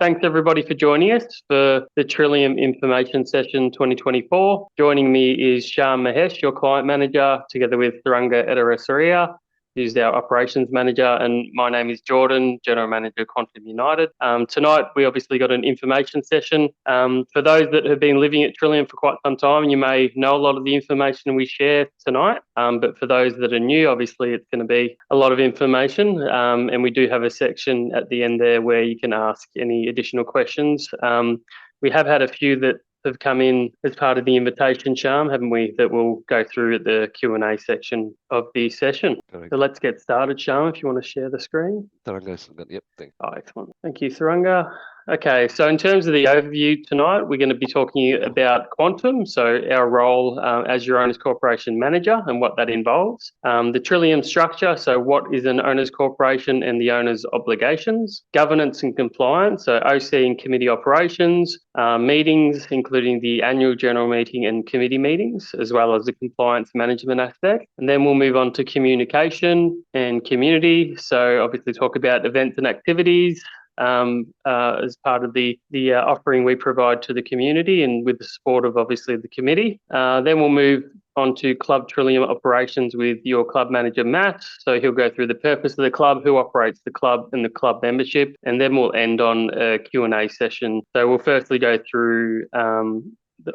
Thanks everybody for joining us for the Trillium Information Session 2024. Joining me is Shyam Mahesh, your Client Manager, together with Thuranga Edarasaria, who's our Operations Manager, and my name is Jordan, General Manager, Quantum United. Tonight, we obviously got an information session. For those that have been living at Trillium for quite some time, you may know a lot of the information we share tonight, but for those that are new, obviously it's going to be a lot of information, and we do have a section at the end there where you can ask any additional questions. We have had a few that have come in as part of the invitation, Shyam, haven't we, that we'll go through at the Q&A section of the session. Correct. So let's get started, Shyam, if you want to share the screen. Thuranga, yep, thanks. Oh, excellent. Thank you, Thuranga. Okay, so in terms of the overview tonight, we're going to be talking about Quantum, so our role as your Owners Corporation Manager and what that involves. The Trillium structure, so what is an Owners Corporation and the owner's obligations. Governance and compliance, so OC and committee operations, meetings, including the annual general meeting and committee meetings, as well as the compliance management aspect. And then we'll move on to communication and community, so obviously talk about events and activities, as part of the offering we provide to the community and with the support of obviously the committee. Then we'll move on to Club Trillium operations with your club manager, Matt. So he'll go through the purpose of the club, who operates the club and the club membership, and then we'll end on a Q&A session. So we'll firstly go through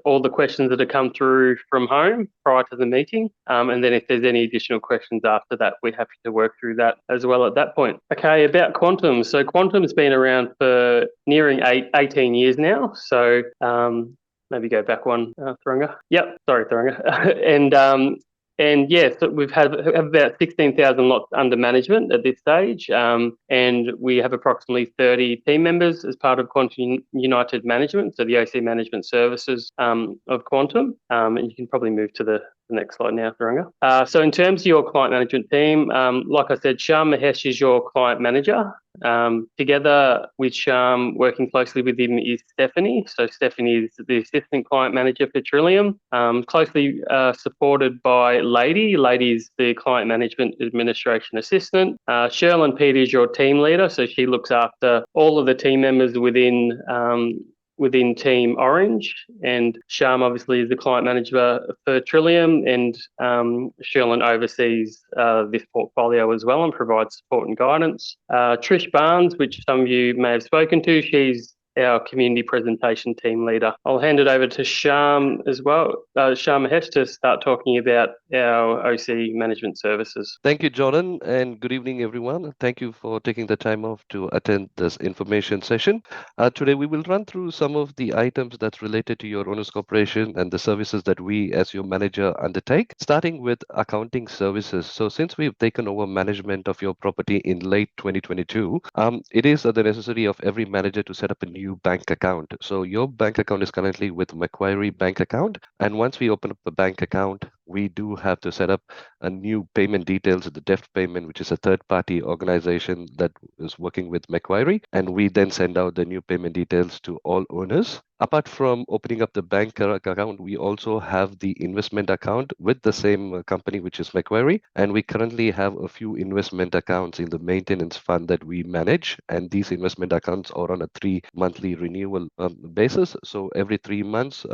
all the questions that have come through from home prior to the meeting. And then if there's any additional questions after that, we're happy to work through that as well at that point. Okay, about Quantum. So Quantum's been around for nearing 18 years now. So maybe go back one, Thuranga. Yep, sorry, Thuranga. And yes, so we've have about 16,000 lots under management at this stage, and we have approximately 30 team members as part of Quantum United Management, so the OC Management Services of Quantum. And you can probably move to the next slide now, Thuranga. So in terms of your client management team, like I said, Shyam Mahesh is your client manager. Together with Shyam, working closely with him is Stephanie. So Stephanie is the assistant client manager for Trillium, closely supported by Lady. Lady is the client management administration assistant. Sherlyn Peter is your team leader. So she looks after all of the team members within Team Orange, and Shyam obviously is the client manager for Trillium, and Sherlyn oversees this portfolio as well and provides support and guidance. Trish Barnes, which some of you may have spoken to, she's our community presentation team leader. I'll hand it over to Shyam as well, Shyam Mahesh, to start talking about our OC management services. Thank you, Jordan, and good evening, everyone. Thank you for taking the time off to attend this information session. Today, we will run through some of the items that's related to your Owners Corporation and the services that we, as your manager, undertake, starting with accounting services. So since we've taken over management of your property in late 2022, it is the necessity of every manager to set up a new bank account. So your bank account is currently with Macquarie bank account. And once we open up a bank account, we do have to set up a new payment details at the Deft Payment, which is a third-party organization that is working with Macquarie. And we then send out the new payment details to all owners. Apart from opening up the bank account, we also have the investment account with the same company, which is Macquarie. And we currently have a few investment accounts in the maintenance fund that we manage. And these investment accounts are on a 3-monthly renewal basis. So every 3 months,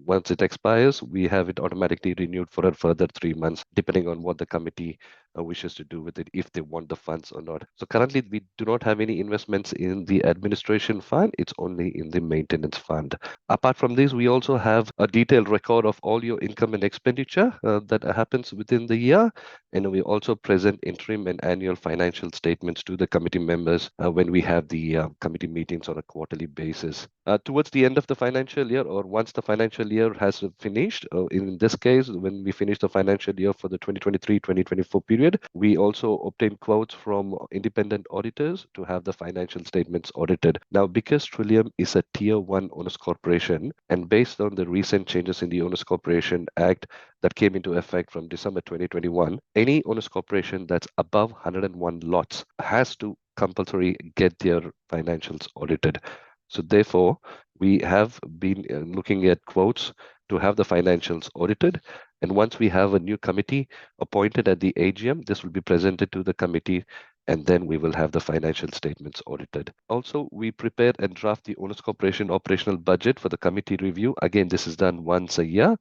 once it expires, we have it automatically renewed for a further 3 months, depending on what the committee wishes to do with it, if they want the funds or not. So currently, we do not have any investments in the administration fund. It's only in the maintenance fund. Apart from this, we also have a detailed record of all your income and expenditure that happens within the year. And we also present interim and annual financial statements to the committee members when we have the committee meetings on a quarterly basis. Towards the end of the financial year, or once the financial year has finished, in this case, when we finish the financial year for the 2023-2024 period, we also obtain quotes from independent auditors to have the financial statements audited. Now, because Trillium is a Tier 1 Owners Corporation, and based on the recent changes in the Owners Corporation Act that came into effect from December 2021, any Owners Corporation that's above 101 lots has to compulsory get their financials audited. So therefore, we have been looking at quotes to have the financials audited. And once we have a new committee appointed at the AGM, this will be presented to the committee and then we will have the financial statements audited. Also, we prepare and draft the Owners Corporation operational budget for the committee review. Again, this is done once a year.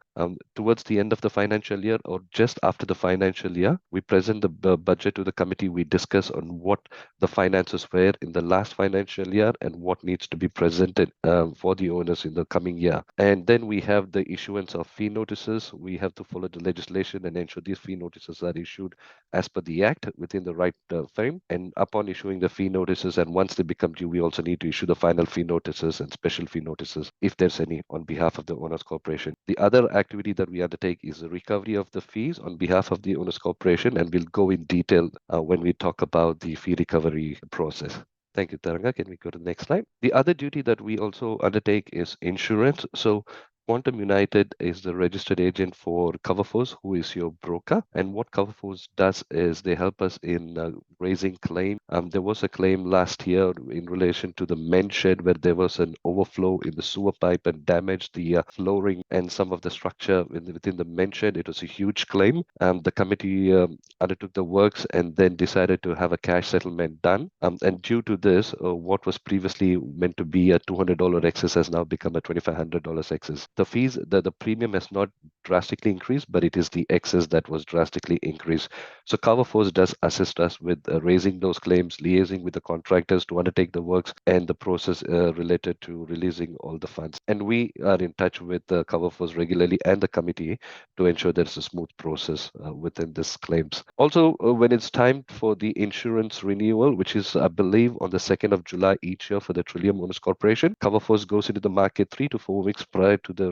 Towards the end of the financial year or just after the financial year, we present the budget to the committee. We discuss on what the finances were in the last financial year and what needs to be presented for the owners in the coming year. And then we have the issuance of fee notices. We have to follow the legislation and ensure these fee notices are issued as per the Act within the right frame. And upon issuing the fee notices, and once they become due, we also need to issue the final fee notices and special fee notices, if there's any, on behalf of the Owners Corporation. The other activity that we undertake is the recovery of the fees on behalf of the Owners Corporation, and we'll go in detail when we talk about the fee recovery process. Thank you, Taranga. Can we go to the next slide? The other duty that we also undertake is insurance. So Quantum United is the registered agent for CoverForce, who is your broker. And what CoverForce does is they help us in raising claim. There was a claim last year in relation to the men's shed where there was an overflow in the sewer pipe and damaged the flooring and some of the structure within the men's shed. It was a huge claim. The committee undertook the works and then decided to have a cash settlement done. And due to this, what was previously meant to be a $200 excess has now become a $2,500 excess. The fees, the premium has not drastically increased, but it is the excess that was drastically increased. So CoverForce does assist us with raising those claims, liaising with the contractors to undertake the works and the process related to releasing all the funds. And we are in touch with CoverForce regularly and the committee to ensure there's a smooth process within these claims. Also, when it's time for the insurance renewal, which is, I believe, on the 2nd of July each year for the Trillium Owners Corporation, CoverForce goes into the market 3 to 4 weeks prior to the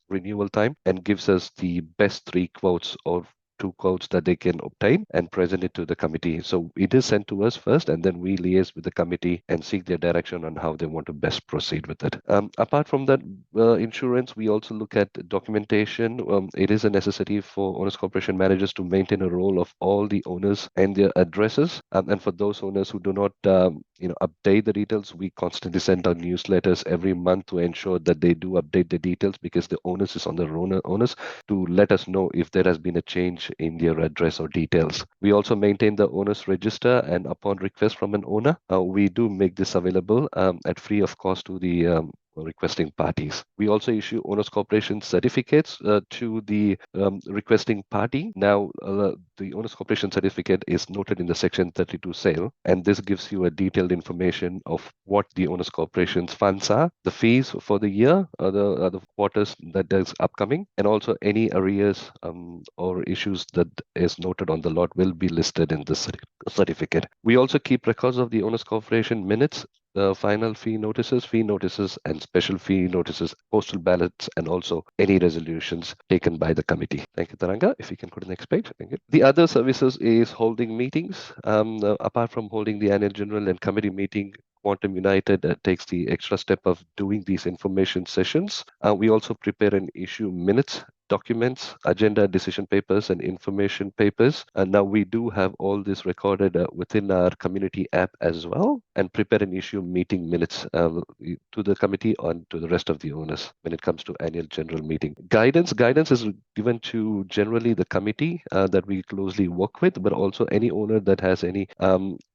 renewal time and gives us the best 3 quotes or 2 quotes that they can obtain and present it to the committee. So it is sent to us first, and then we liaise with the committee and seek their direction on how they want to best proceed with it. Apart from that insurance, we also look at documentation. It is a necessity for Owners Corporation managers to maintain a roll of all the owners and their addresses. And for those owners who do not update the details, we constantly send out newsletters every month to ensure that they do update the details, because the onus is on the owners to let us know if there has been a change in their address or details. We also maintain the owners register, and upon request from an owner, we do make this available at free of cost to the requesting parties. We also issue Owners Corporation certificates to the requesting party. Now, the Owners Corporation certificate is noted in the Section 32 sale, and this gives you a detailed information of what the Owners Corporation's funds are, the fees for the year, the quarters that is upcoming, and also any arrears or issues that is noted on the lot will be listed in this certificate. We also keep records of the Owners Corporation minutes, the final fee notices, and special fee notices, postal ballots, and also any resolutions taken by the committee. Thank you, Taranga. If you can go to the next page. Thank you. The other services is holding meetings. Apart from holding the annual general and committee meeting, Quantum United takes the extra step of doing these information sessions. We also prepare and issue minutes, documents, agenda, decision papers, and information papers. And now we do have all this recorded within our community app as well, and prepare and issue meeting minutes to the committee and to the rest of the owners when it comes to annual general meeting. Guidance is given to generally the committee that we closely work with, but also any owner that has any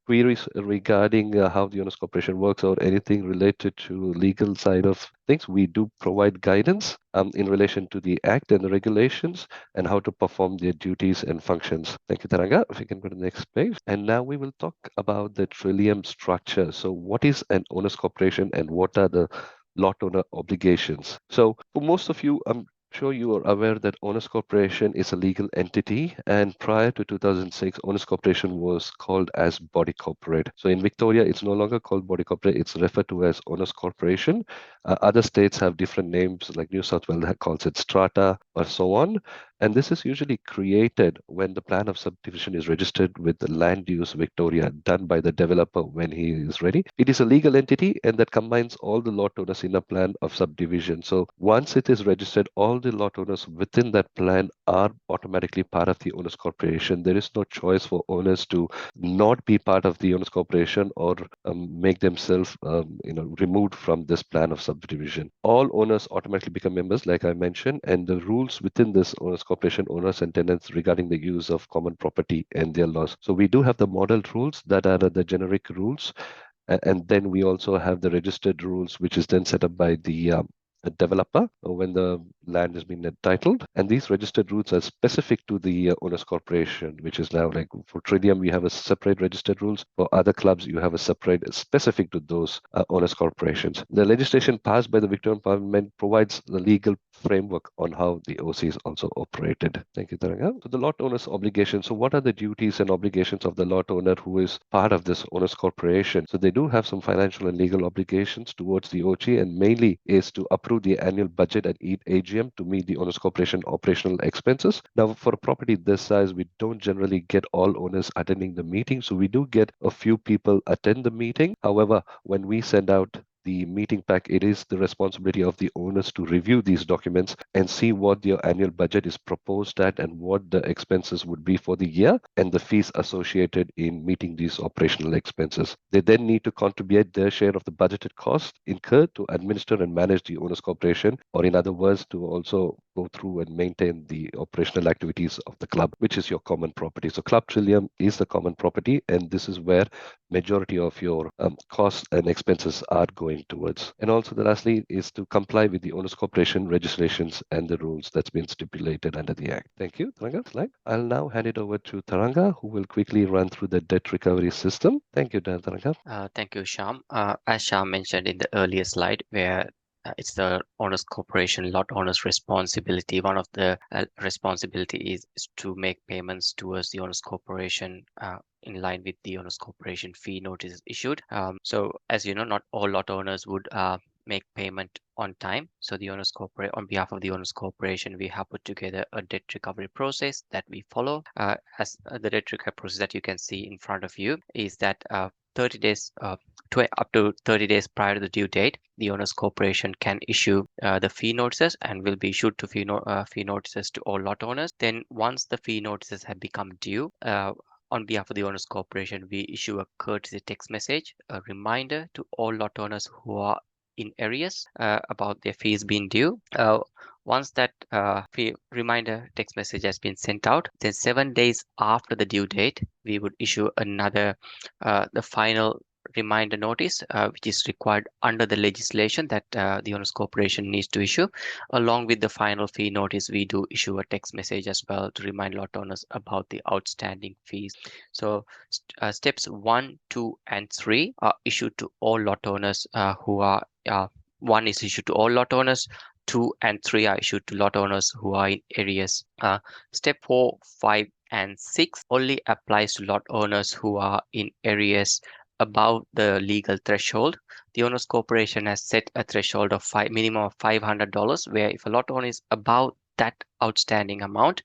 queries regarding how the Owners Corporation works or anything related to legal side of things. We do provide guidance in relation to the Act and the regulations and how to perform their duties and functions. Thank you, Taranga. If you can go to the next page. And now we will talk about the Trillium structure. So what is an Owners Corporation and what are the lot owner obligations? So for most of you, I'm sure you are aware that Owners Corporation is a legal entity, and prior to 2006, Owners Corporation was called as Body Corporate. So in Victoria, it's no longer called Body Corporate, it's referred to as Owners Corporation. Other states have different names, like New South Wales calls it Strata or so on. And this is usually created when the plan of subdivision is registered with the Land Use Victoria, done by the developer when he is ready. It is a legal entity and that combines all the lot owners in a plan of subdivision. So once it is registered, all the lot owners within that plan are automatically part of the Owners Corporation. There is no choice for owners to not be part of the Owners Corporation or make themselves removed from this plan of subdivision. All owners automatically become members, like I mentioned, and the rules rules within this owners corporation, owners and tenants regarding the use of common property and their laws. So we do have the model rules that are the generic rules. And then we also have the registered rules, which is then set up by the developer when the land has been entitled. And these registered rules are specific to the owners corporation, which is now like for Trillium, we have a separate registered rules. For other clubs, you have a separate specific to those owners corporations. The legislation passed by the Victorian Parliament provides the legal framework on how the OC is also operated. Thank you, Taranga. So the lot owner's obligations. So what are the duties and obligations of the lot owner who is part of this owners corporation? So they do have some financial and legal obligations towards the OC, and mainly is to approve the annual budget at each AGM to meet the owners corporation operational expenses. Now, for a property this size, we don't generally get all owners attending the meeting, so we do get a few people attend the meeting. However, when we send out the meeting pack, it is the responsibility of the owners to review these documents and see what their annual budget is proposed at and what the expenses would be for the year and the fees associated in meeting these operational expenses. They then need to contribute their share of the budgeted cost incurred to administer and manage the owners corporation, or in other words, to also go through and maintain the operational activities of the club, which is your common property. So Club Trillium is the common property, and this is where majority of your costs and expenses are going towards. And also the lastly is to comply with the owners corporation legislations and the rules that's been stipulated under the Act. Thank you, Taranga. Slide. I'll now hand it over to Taranga, who will quickly run through the debt recovery system. Thank you, Taranga. Thank you, Sham. As Sham mentioned in the earlier slide, where it's the owners corporation lot owner's responsibility. One of the responsibility is to make payments towards the owners corporation in line with the owners corporation fee notice issued. So as you know, not all lot owners would make payment on time. So the owners corporate on behalf of the owners corporation, we have put together a debt recovery process that we follow. As the debt recovery process that you can see in front of you is that 30 days up to 30 days prior to the due date, the owners corporation can issue the fee notices and will be issued to fee notices to all lot owners. Then once the fee notices have become due, on behalf of the owners corporation, we issue a courtesy text message, a reminder to all lot owners who are in arrears about their fees being due. Once that fee reminder text message has been sent out, then 7 days after the due date, we would issue another, the final reminder notice, which is required under the legislation that the owners corporation needs to issue. Along with the final fee notice, we do issue a text message as well to remind lot owners about the outstanding fees. So steps 1, 2, and 3 are issued to all lot owners who are 1 is issued to all lot owners, 2 and 3 are issued to lot owners who are in arrears. Step 4, 5, and 6 only applies to lot owners who are in arrears above the legal threshold. The owners corporation has set a threshold of minimum of $500, where if a lot owner is above that outstanding amount,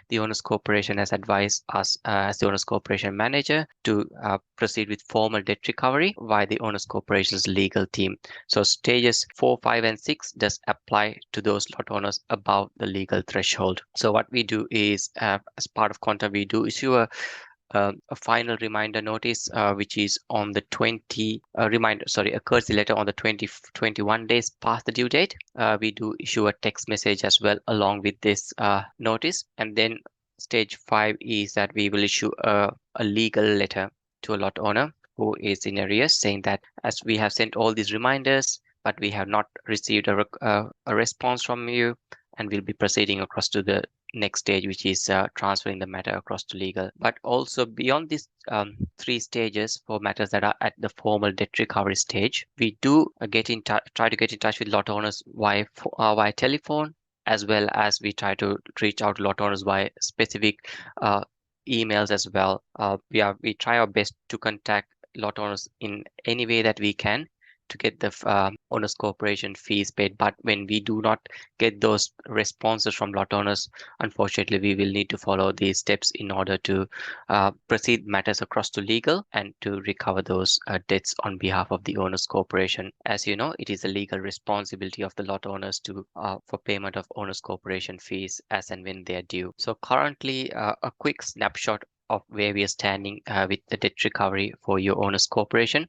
the owners corporation has advised us as the owners corporation manager to proceed with formal debt recovery via the owners corporation's legal team. So stages 4, 5, and 6 does apply to those lot owners above the legal threshold. So what we do is, as part of Quantum, we do issue a final reminder notice, which is on the a courtesy letter on the 21 days past the due date. We do issue a text message as well along with this notice. And then stage 5 is that we will issue a legal letter to a lot owner who is in arrears, saying that as we have sent all these reminders, but we have not received a response from you, and we'll be proceeding across to the next stage, which is transferring the matter across to legal. But also beyond these 3 stages for matters that are at the formal debt recovery stage, we do try to get in touch with lot owners via telephone, as well as we try to reach out to lot owners via specific emails as well. We try our best to contact lot owners in any way that we can to get the owners corporation fees paid. But when we do not get those responses from lot owners, unfortunately, we will need to follow these steps in order to proceed matters across to legal and to recover those debts on behalf of the owners corporation. As you know, it is a legal responsibility of the lot owners to for payment of owners corporation fees as and when they are due. So currently, a quick snapshot of where we are standing with the debt recovery for your owners corporation.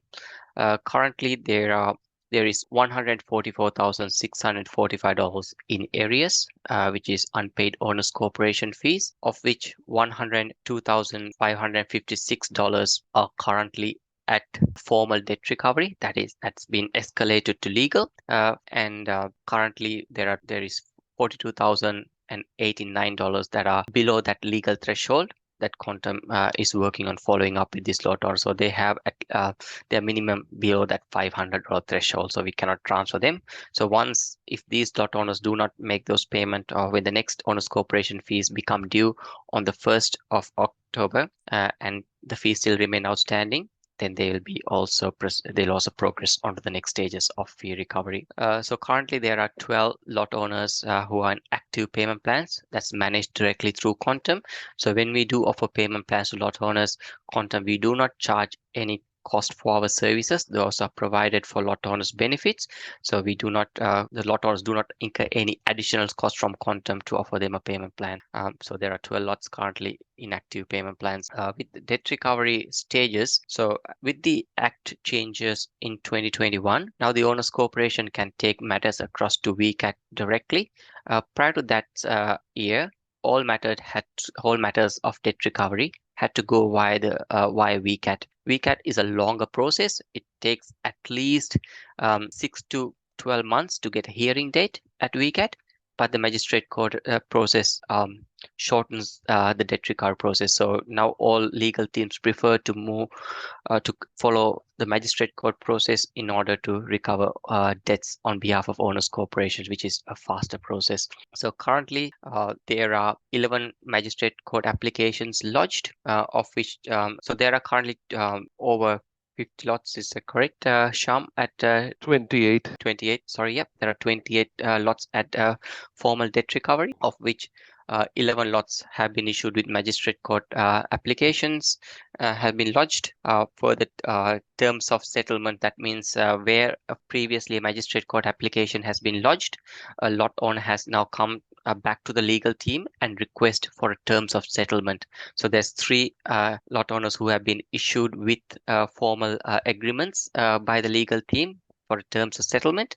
Currently, there are there is $144,645 in arrears, which is unpaid owners corporation fees, of which $102,556 are currently at formal debt recovery. That's been escalated to legal, and currently there is $42,089 that are below that legal threshold that Quantum is working on following up with this lot order. So they have their minimum below that $500 threshold, so we cannot transfer them. So if these lot owners do not make those payments, or when the next owners corporation fees become due on the 1st of October, and the fees still remain outstanding, then they'll also progress on to the next stages of fee recovery. So currently there are 12 lot owners who are in active payment plans that's managed directly through Quantum. So when we do offer payment plans to lot owners, Quantum, we do not charge any cost for our services. Those are provided for lot owners' benefits. So we do not, the lot owners do not incur any additional cost from Quantum to offer them a payment plan. So there are 12 lots currently in active payment plans. With the debt recovery stages, so with the Act changes in 2021, now the owners corporation can take matters across to VCAT directly. Prior to that year, all matters of debt recovery had to go via VCAT. VCAT is a longer process. It takes at least 6 to 12 months to get a hearing date at VCAT, but the magistrate court process shortens the debt recovery process. So now all legal teams prefer to move to follow the magistrate court process in order to recover debts on behalf of owners corporations, which is a faster process. So currently there are 11 magistrate court applications lodged, of which so there are currently over 50 lots, is that correct, Sham? At 28. 28, sorry, yep. There are 28 lots at formal debt recovery, of which 11 lots have been issued with magistrate court applications have been lodged for the terms of settlement. That means where previously a magistrate court application has been lodged, a lot owner has now come back to the legal team and request for a terms of settlement. So there's 3 lot owners who have been issued with formal agreements by the legal team for terms of settlement.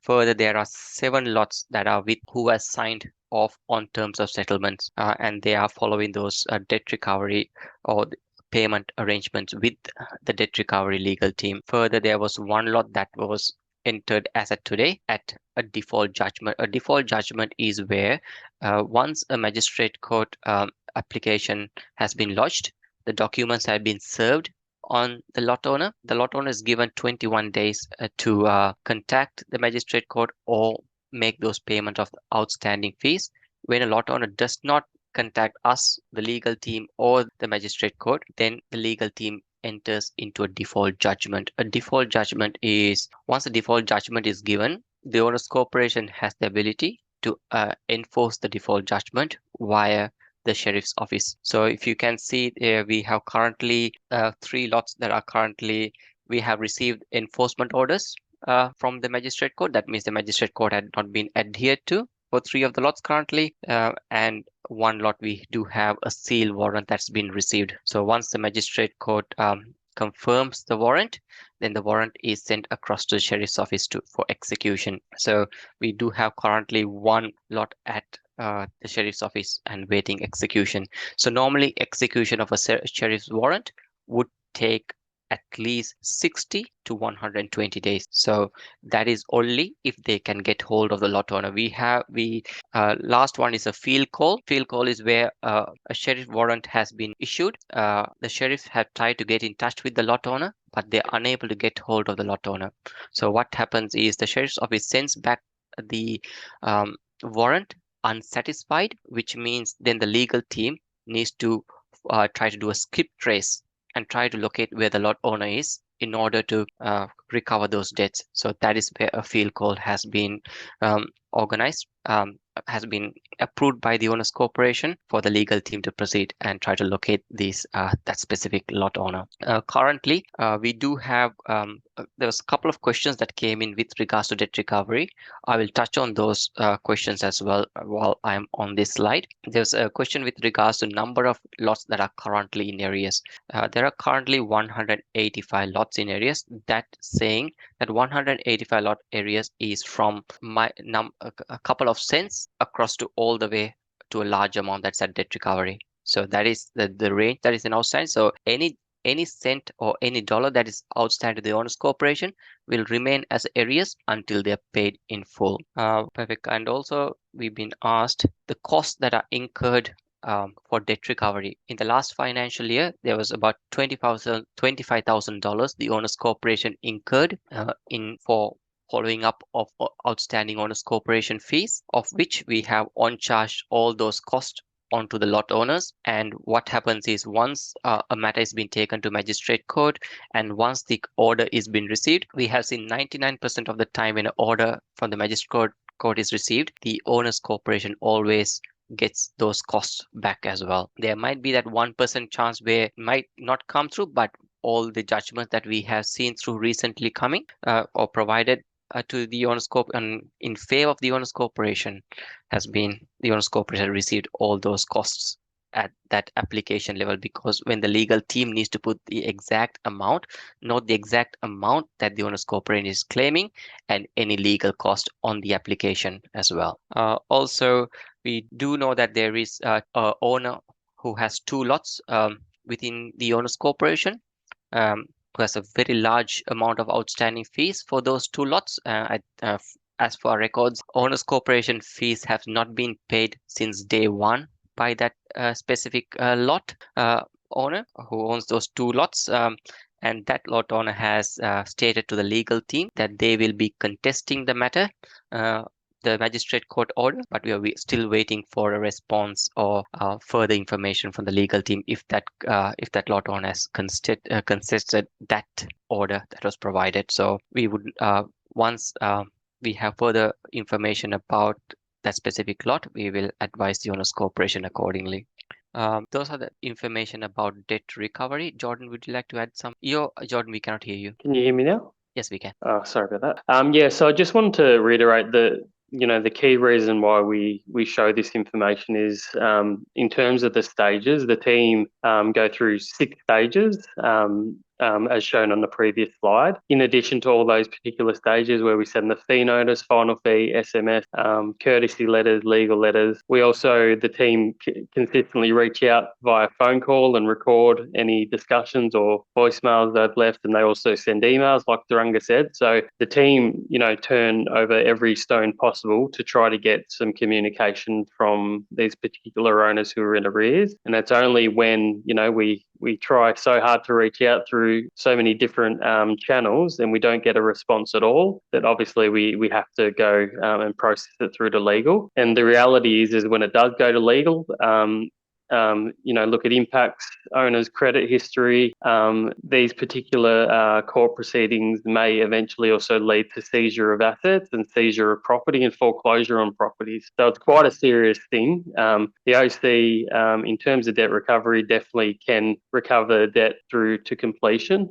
Further, there are 7 lots that are with who has signed off on terms of settlements, and they are following those debt recovery or payment arrangements with the debt recovery legal team. Further, there was 1 lot that was entered as of today at a default judgment. A default judgment is where once a magistrate court application has been lodged, the documents have been served on the lot owner. The lot owner is given 21 days to contact the magistrate court or make those payment of the outstanding fees. When a lot owner does not contact us, the legal team, or the magistrate court, then the legal team enters into a default judgment. A default judgment is, once a default judgment is given, the owners corporation has the ability to enforce the default judgment via the sheriff's office. So if you can see there, we have currently 3 lots that are currently, we have received enforcement orders from the magistrate court. That means the magistrate court had not been adhered to for 3 of the lots currently, and 1 lot we do have a seal warrant that's been received. So once the magistrate court confirms the warrant, then the warrant is sent across to the sheriff's office for execution. So we do have currently 1 lot at the sheriff's office and waiting execution. So normally execution of a sheriff's warrant would take at least 60 to 120 days. So that is only if they can get hold of the lot owner. Last one is a field call. Field call is where a sheriff warrant has been issued. The sheriff have tried to get in touch with the lot owner, but they're unable to get hold of the lot owner. So what happens is the sheriff's office sends back the warrant unsatisfied, which means then the legal team needs to try to do a skip trace and try to locate where the lot owner is in order to recover those debts. So that is where a field call has been organized. has been approved by the owners corporation for the legal team to proceed and try to locate that specific lot owner. Currently, we do have there was a couple of questions that came in with regards to debt recovery. I will touch on those questions as well while I'm on this slide. There's a question with regards to number of lots that are currently in arrears. There are currently 185 lots in arrears. That saying that 185 lot arrears is from a couple of cents across to all the way to a large amount that's at debt recovery. So that is the range that is in outstanding. So any cent or any dollar that is outstanding to the owners corporation will remain as arrears until they're paid in full. Perfect. And also we've been asked the costs that are incurred for debt recovery. In the last financial year, there was about $25,000 the owners corporation incurred for following up of outstanding owners corporation fees, of which we have on charge all those costs onto the lot owners. And what happens is once a matter has been taken to magistrate court and once the order is been received, we have seen 99% of the time when an order from the magistrate court is received, the owners corporation always gets those costs back as well. There might be that 1% chance where it might not come through, but all the judgments that we have seen through recently coming or provided to the owners corp in favor of the owners corporation has been the owners corporation received all those costs at that application level, because when the legal team needs to put the exact amount, not the exact amount that the owners corporation is claiming, and any legal cost on the application as well. Also, we do know that there is a owner who has two lots within the owners corporation. Who has a very large amount of outstanding fees for those two lots. As for our records, owners corporation fees have not been paid since day one by that specific lot owner who owns those two lots. And that lot owner has stated to the legal team that they will be contesting the matter, the magistrate court order, but we are still waiting for a response or further information from the legal team if that lot owner has contested that order that was provided. So we would once we have further information about that specific lot, we will advise the owners corporation accordingly. Those are the information about debt recovery. Jordan, would you like to add some? Jordan, we cannot hear you. Can you hear me now? Yes, we can. Oh, sorry about that. Yeah, so I just wanted to reiterate the key reason why we show this information is in terms of the stages. The team go through 6 stages as shown on the previous slide. In addition to all those particular stages where we send the fee notice, final fee, SMS, courtesy letters, legal letters, we also, the team consistently reach out via phone call and record any discussions or voicemails they've left, and they also send emails like Duranga said. So the team, turn over every stone possible to try to get some communication from these particular owners who are in arrears. And it's only when, we try so hard to reach out through so many different channels and we don't get a response at all, that obviously we have to go and process it through to legal. And the reality is when it does go to legal, look at impacts, owners' credit history. These particular court proceedings may eventually also lead to seizure of assets and seizure of property and foreclosure on properties. So it's quite a serious thing. The OC, in terms of debt recovery, definitely can recover debt through to completion.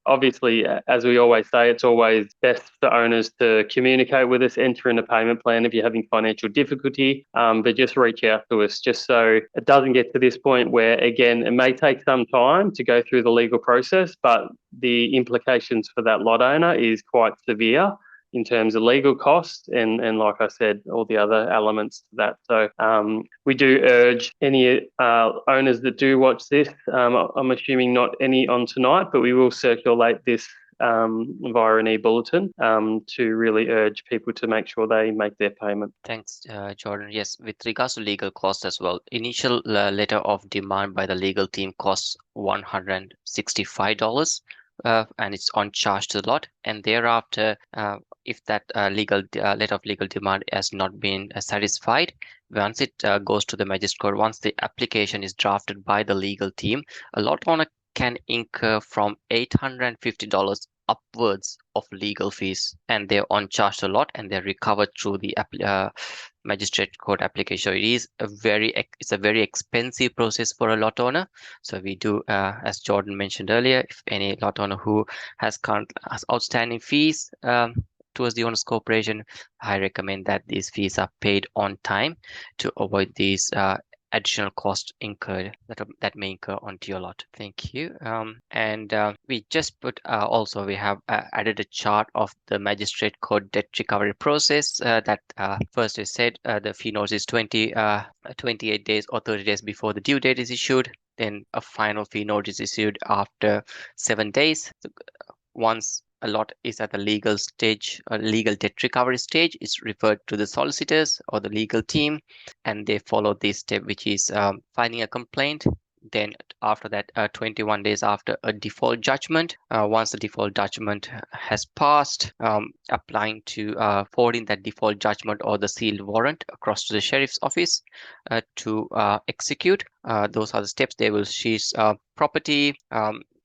Obviously, as we always say, it's always best for owners to communicate with us, enter in a payment plan if you're having financial difficulty, but just reach out to us just so it doesn't get to this point where, again, it may take some time to go through the legal process, but the implications for that lot owner is quite severe in terms of legal costs and like I said, all the other elements to that. So we do urge any owners that do watch this, I'm assuming not any on tonight, but we will circulate this via an e-bulletin to really urge people to make sure they make their payment. Thanks, Jordan. Yes, with regards to legal costs as well, initial letter of demand by the legal team costs $165. And it's on charge to the lot, and thereafter if that letter of legal demand has not been satisfied, once it goes to the magistrate, once the application is drafted by the legal team, a lot owner can incur from $850 upwards of legal fees, and they're on charged a lot, and they're recovered through the magistrate court application. So it is it's a very expensive process for a lot owner. So we do, as Jordan mentioned earlier, if any lot owner who has outstanding fees towards the owners corporation, I recommend that these fees are paid on time to avoid these additional cost incurred that may incur onto your lot. Thank you. And we just put also we have added a chart of the magistrate court debt recovery process that first is said the fee notice is 28 days or 30 days before the due date is issued. Then a final fee notice is issued after 7 days. So, once a lot is at the legal stage, a legal debt recovery stage, it's referred to the solicitors or the legal team, and they follow this step, which is filing a complaint. Then after that, 21 days after a default judgment, once the default judgment has passed, applying to forwarding that default judgment or the sealed warrant across to the sheriff's office to execute. Those are the steps. They will seize property.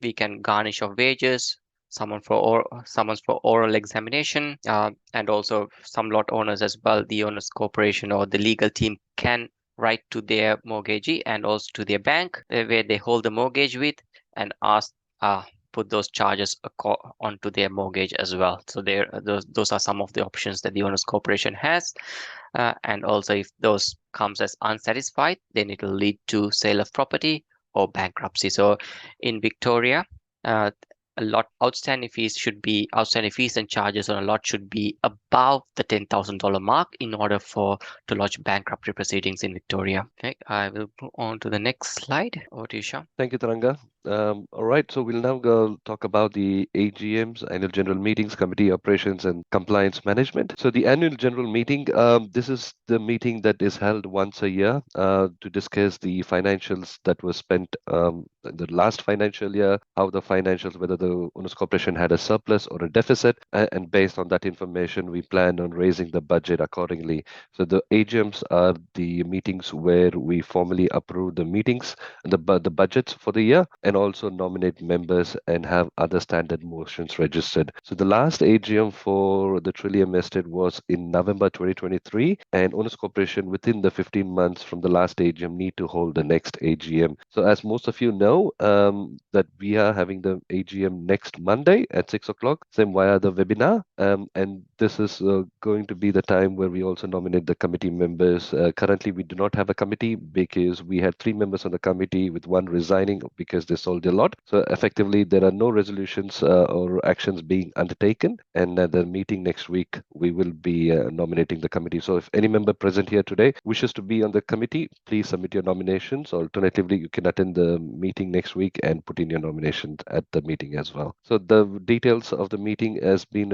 We can garnish of wages, summons for oral examination, and also some lot owners as well. The owners corporation or the legal team can write to their mortgagee and also to their bank where they hold the mortgage with and ask put those charges onto their mortgage as well. So those are some of the options that the owners corporation has. And also if those comes as unsatisfied, then it will lead to sale of property or bankruptcy. So in Victoria, a lot outstanding fees and charges on a lot should be above the $10,000 mark in order to lodge bankruptcy proceedings in Victoria. Okay, I will move on to the next slide. Over to you, Shah. Thank you, Taranga. All right, so we'll now go talk about the AGMs, annual general meetings, committee operations and compliance management. So the annual general meeting, this is the meeting that is held once a year to discuss the financials that were spent in the last financial year, how the financials, whether the owners corporation had a surplus or a deficit, and based on that information, we plan on raising the budget accordingly. So the AGMs are the meetings where we formally approve the meetings, the budgets for the year, and also nominate members and have other standard motions registered. So the last AGM for the Trillium Estate was in November 2023, and Owners Corporation within the 15 months from the last AGM need to hold the next AGM. So as most of you know, that we are having the AGM next Monday at 6 o'clock, same via the webinar, and this is going to be the time where we also nominate the committee members. Currently, we do not have a committee because we had 3 members on the committee with 1 resigning because they sold a lot. So effectively, there are no resolutions or actions being undertaken. And at the meeting next week, we will be nominating the committee. So if any member present here today wishes to be on the committee, please submit your nominations. Alternatively, you can attend the meeting next week and put in your nomination at the meeting as well. So the details of the meeting has been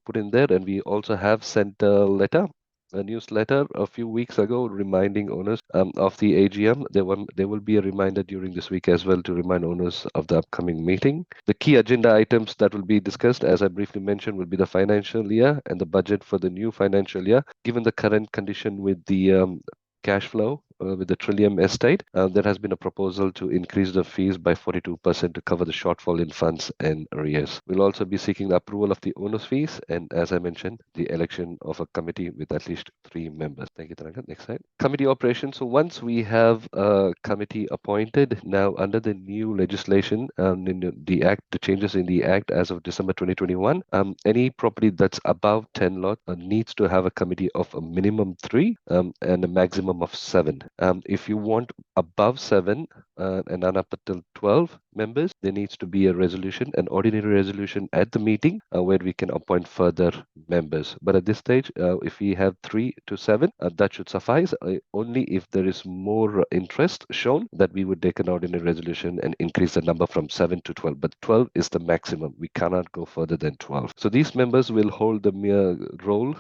put in there, and we also have sent a newsletter a few weeks ago reminding owners of the AGM. There will be a reminder during this week as well to remind owners of the upcoming meeting. The key agenda items that will be discussed, as I briefly mentioned, will be the financial year and the budget for the new financial year. Given the current condition with the cash flow with the Trillium estate, there has been a proposal to increase the fees by 42% to cover the shortfall in funds and arrears. We'll also be seeking the approval of the owner's fees and, as I mentioned, the election of a committee with at least 3 members. Thank you, Taranga. Next slide. Committee operations. So once we have a committee appointed, now under the new legislation, in the Act, the changes in the Act as of December 2021, any property that's above 10 lot needs to have a committee of a minimum 3 and a maximum of 7. If you want above 7 and up until 12 members, there needs to be a resolution, an ordinary resolution at the meeting where we can appoint further members. But at this stage, if we have 3 to 7, that should suffice. Only if there is more interest shown that we would take an ordinary resolution and increase the number from 7 to 12. But 12 is the maximum. We cannot go further than 12. So these members will hold the mere role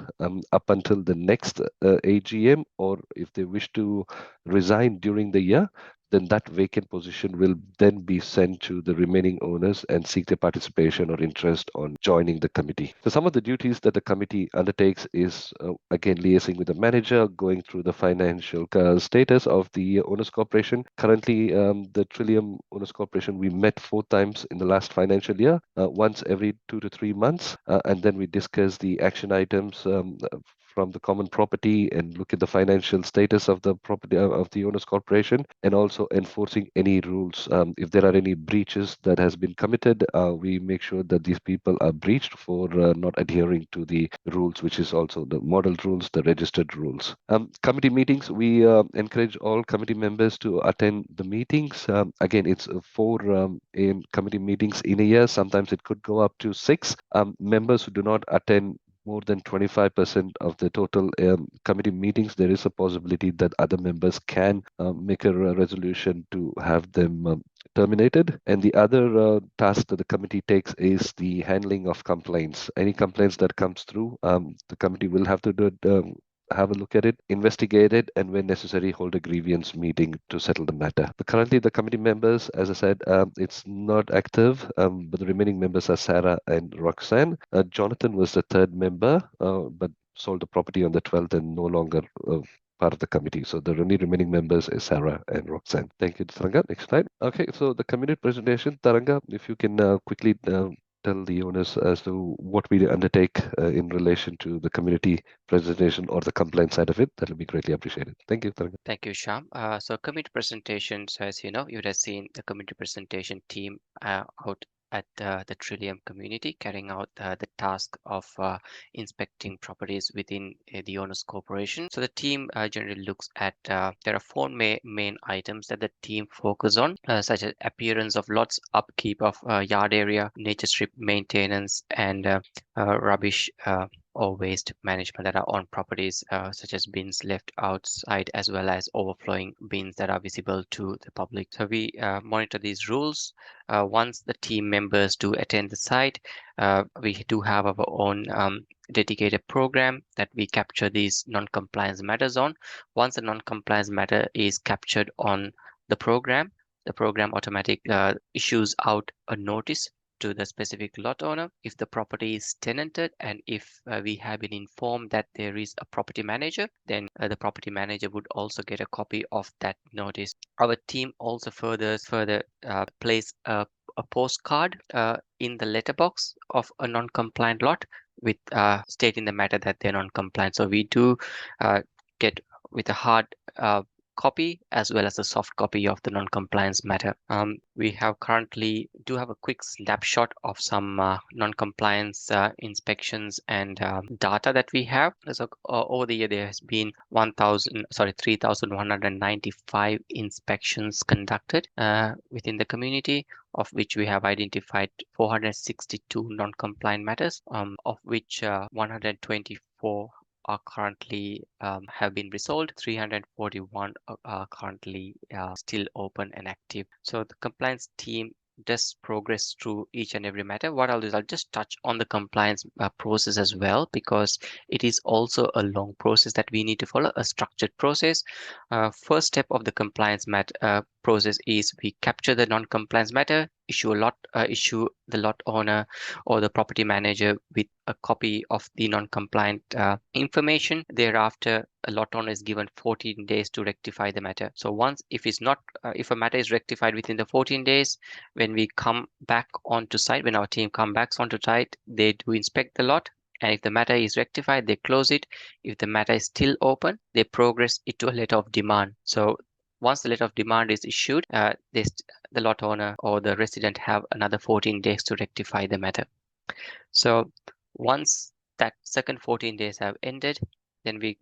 up until the next AGM, or if they wish to resign during the year, then that vacant position will then be sent to the remaining owners and seek their participation or interest on joining the committee. So some of the duties that the committee undertakes is again liaising with the manager, going through the financial status of the owners corporation. Currently, the Trillium owners corporation, we met 4 times in the last financial year, once every 2 to 3 months, and then we discuss the action items from the common property and look at the financial status of the property of the owners corporation, and also enforcing any rules. If there are any breaches that has been committed, we make sure that these people are breached for not adhering to the rules, which is also the model rules, the registered rules. Committee meetings, we encourage all committee members to attend the meetings. Again, it's 4 committee meetings in a year. Sometimes it could go up to 6. Members who do not attend more than 25% of the total committee meetings, there is a possibility that other members can make a resolution to have them terminated. And the other task that the committee takes is the handling of complaints. Any complaints that comes through, the committee will have to do it, have a look at it, investigate it, and when necessary, hold a grievance meeting to settle the matter. But currently, the committee members, as I said, it's not active, but the remaining members are Sarah and Roxanne. Jonathan was the 3rd member, but sold the property on the 12th and no longer part of the committee. So the only remaining members is Sarah and Roxanne. Thank you, Taranga. Next slide. Okay, so the community presentation. Taranga, if you can quickly tell the owners as to what we undertake in relation to the community presentation or the complaint side of it, that will be greatly appreciated. Thank you, Taranga. Thank you, Sham. So community presentations, as you know, you would have seen the community presentation team out at the Trillium community carrying out the task of inspecting properties within the owners corporation. So the team generally looks at there are 4 main items that the team focus on, such as appearance of lots, upkeep of yard area, nature strip maintenance, and rubbish or waste management that are on properties, such as bins left outside as well as overflowing bins that are visible to the public. So we monitor these rules. Once the team members do attend the site, we do have our own dedicated program that we capture these non-compliance matters on. Once a non-compliance matter is captured on the program automatic issues out a notice to the specific lot owner if the property is tenanted, and if we have been informed that there is a property manager, then the property manager would also get a copy of that notice. Our team also further place a postcard in the letterbox of a non-compliant lot with stating the matter that they're non-compliant. So we do get with a hard copy as well as a soft copy of the non-compliance matter. We have currently do have a quick snapshot of some non-compliance inspections and data that we have. So over the year there has been 3,195 inspections conducted within the community, of which we have identified 462 non-compliant matters, of which 124 are currently have been resolved. 341 are currently still open and active. So the compliance team does progress through each and every matter. What I'll do is I'll just touch on the compliance process as well, because it is also a long process that we need to follow, a structured process. First step of the compliance process is we capture the non-compliance matter, issue the lot owner or the property manager with a copy of the non-compliant information. Thereafter, a lot owner is given 14 days to rectify the matter. So once if a matter is rectified within the 14 days, when we come back onto site, when our team come back onto site, they do inspect the lot. And if the matter is rectified, they close it. If the matter is still open, they progress it to a letter of demand. So once the letter of demand is issued, the lot owner or the resident have another 14 days to rectify the matter. So once that second 14 days have ended, then we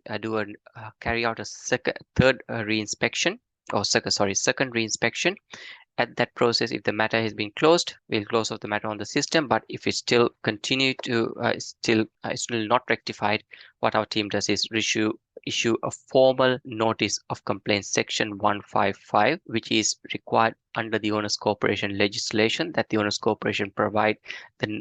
carry out a second reinspection. At that process, if the matter has been closed, we'll close off the matter on the system. But if it still continue to still not rectified, what our team does is issue a formal notice of complaint, section 155, which is required under the owners corporation legislation, that the owners corporation provide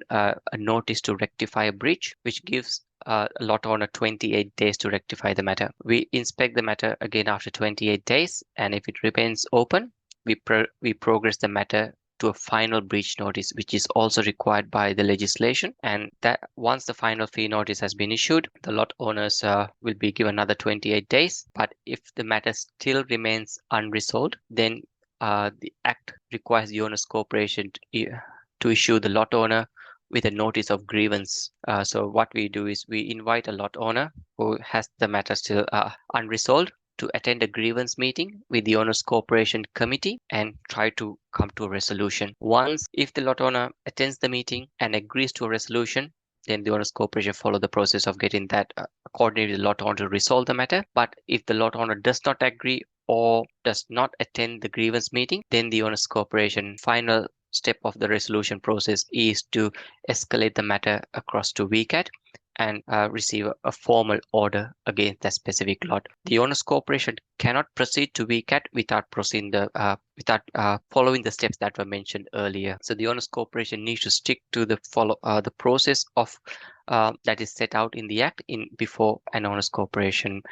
a notice to rectify a breach, which gives a lot owner 28 days to rectify the matter. We inspect the matter again after 28 days, and if it remains open, we progress the matter to a final breach notice, which is also required by the legislation. And that once the final fee notice has been issued, the lot owners will be given another 28 days. But if the matter still remains unresolved, then the Act requires the Owners Corporation to issue the lot owner with a notice of grievance. So what we do is we invite a lot owner who has the matter still unresolved to attend a grievance meeting with the Owners Corporation Committee and try to come to a resolution. Once, if the lot owner attends the meeting and agrees to a resolution, then the Owners Corporation follow the process of getting that coordinated lot owner to resolve the matter. But if the lot owner does not agree or does not attend the grievance meeting, then the Owners Corporation final step of the resolution process is to escalate the matter across to VCAT and receive a formal order against that specific lot. The Owners Corporation cannot proceed to VCAT without following the steps that were mentioned earlier. So the Owners Corporation needs to stick to the process of that is set out in the Act before an Owners Corporation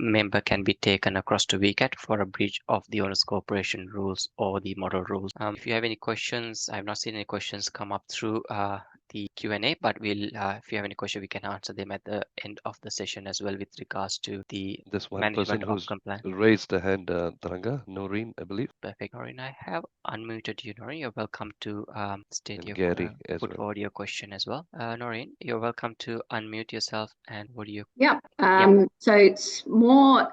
member can be taken across to VCAT for a breach of the Owners Corporation rules or the model rules. If you have any questions, I have not seen any questions come up through the Q&A, but if you have any question, we can answer them at the end of the session as well with regards to the This one management person of who's compliance. raised the hand, Taranga, Noreen, I believe. Perfect, Noreen. I have unmuted you, Noreen. You're welcome to state And your Gary as put well. forward your question as well. Noreen, you're welcome to unmute yourself and what do you? Yeah. So it's more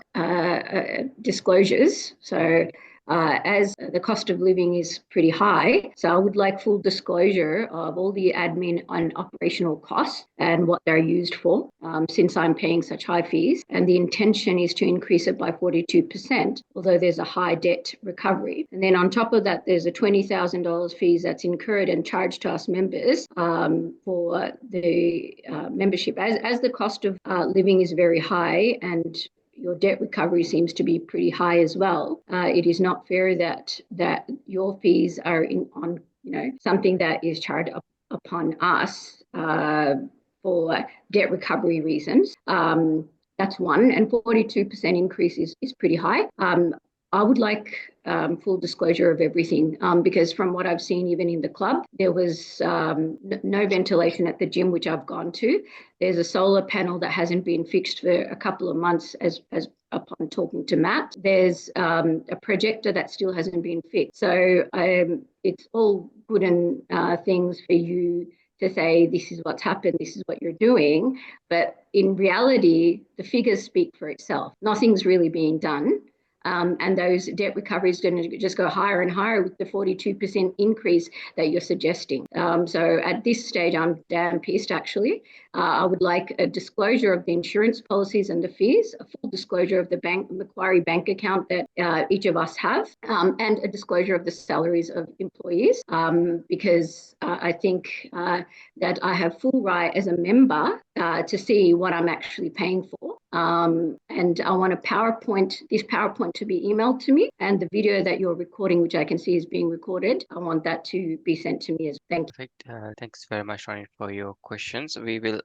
disclosures. So as the cost of living is pretty high, so I would like full disclosure of all the admin and operational costs and what they're used for, since I'm paying such high fees. And the intention is to increase it by 42%, although there's a high debt recovery. And then on top of that, there's a $20,000 fees that's incurred and charged to us members for the membership. As the cost of living is very high and your debt recovery seems to be pretty high as well, it is not fair that your fees are on something that is charged upon us for debt recovery reasons. That's one, and 42% increase is pretty high. I would like full disclosure of everything because from what I've seen, even in the club, there was no ventilation at the gym, which I've gone to. There's a solar panel that hasn't been fixed for a couple of months as upon talking to Matt. There's a projector that still hasn't been fixed. So it's all good and things for you to say, this is what's happened, this is what you're doing. But in reality, the figures speak for itself. Nothing's really being done. And those debt recoveries are going to just go higher and higher with the 42% increase that you're suggesting. So at this stage, I'm damn pissed, actually. I would like a disclosure of the insurance policies and the fees, a full disclosure of the Macquarie bank account that each of us have, and a disclosure of the salaries of employees, because I think that I have full right as a member to see what I'm actually paying for. And I want this PowerPoint to be emailed to me, and the video that you're recording, which I can see is being recorded, I want that to be sent to me as well. Thank you. Perfect. Thanks very much, Ronnie, for your questions. We will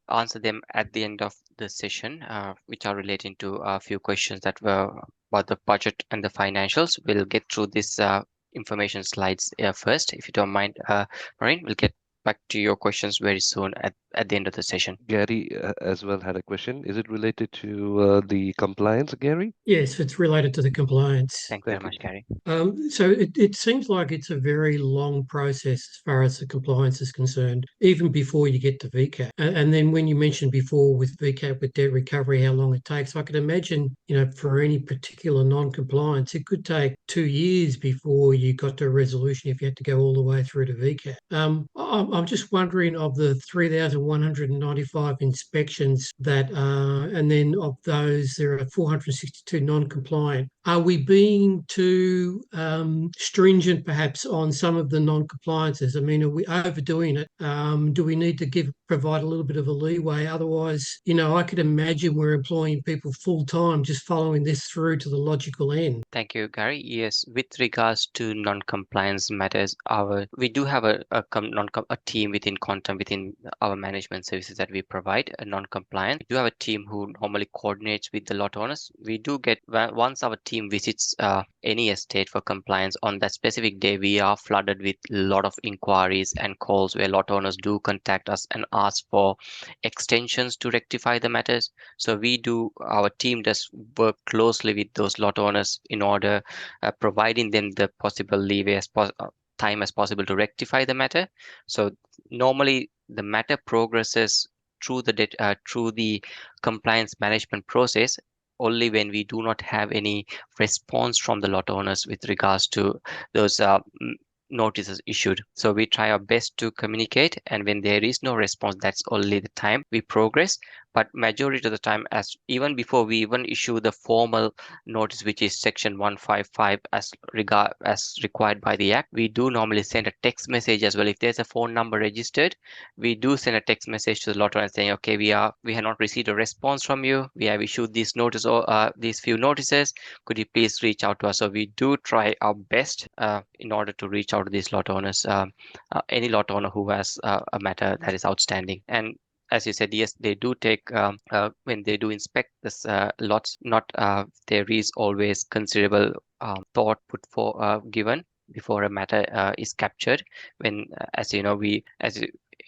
answer them at the end of the session, which are relating to a few questions that were about the budget and the financials. We'll get through this information slides first, if you don't mind, Maureen. We'll get back to your questions very soon at the end of the session. Gary as well had a question. Is it related to the compliance, Gary? Yes, it's related to the compliance. Thank you very much, Gary. So it seems like it's a very long process as far as the compliance is concerned, even before you get to VCAT. And then when you mentioned before with VCAT, with debt recovery, how long it takes, I could imagine, for any particular non-compliance, it could take 2 years before you got to a resolution if you had to go all the way through to VCAT. I'm just wondering, of the 3,195 inspections and then of those, there are 462 non-compliant. Are we being too stringent perhaps on some of the non-compliances? I mean, are we overdoing it? Do we need to provide a little bit of a leeway? Otherwise, I could imagine we're employing people full-time just following this through to the logical end. Thank you, Gary. Yes, with regards to non-compliance matters, we do have a team within Quantum, within our management services that we provide, a non-compliant. We do have a team who normally coordinates with the lot owners. We do get, once our team team visits any estate for compliance, on that specific day, we are flooded with a lot of inquiries and calls where lot owners do contact us and ask for extensions to rectify the matters. So our team does work closely with those lot owners in order providing them the possible leeway time as possible to rectify the matter. So normally the matter progresses through the compliance management process only when we do not have any response from the lot owners with regards to those notices issued. So we try our best to communicate, and when there is no response, that's only the time we progress. But majority of the time, as even before we even issue the formal notice, which is section 155 as required by the act, we do normally send a text message as well. If there's a phone number registered, we do send a text message to the lot owner saying, okay, we have not received a response from you, we have issued this notice or these few notices, could you please reach out to us? So we do try our best in order to reach out to these lot owners, any lot owner who has a matter that is outstanding. And as you said, yes, they do take when they do inspect this lots. Not there is always considerable thought put for given before a matter is captured. When, as you know,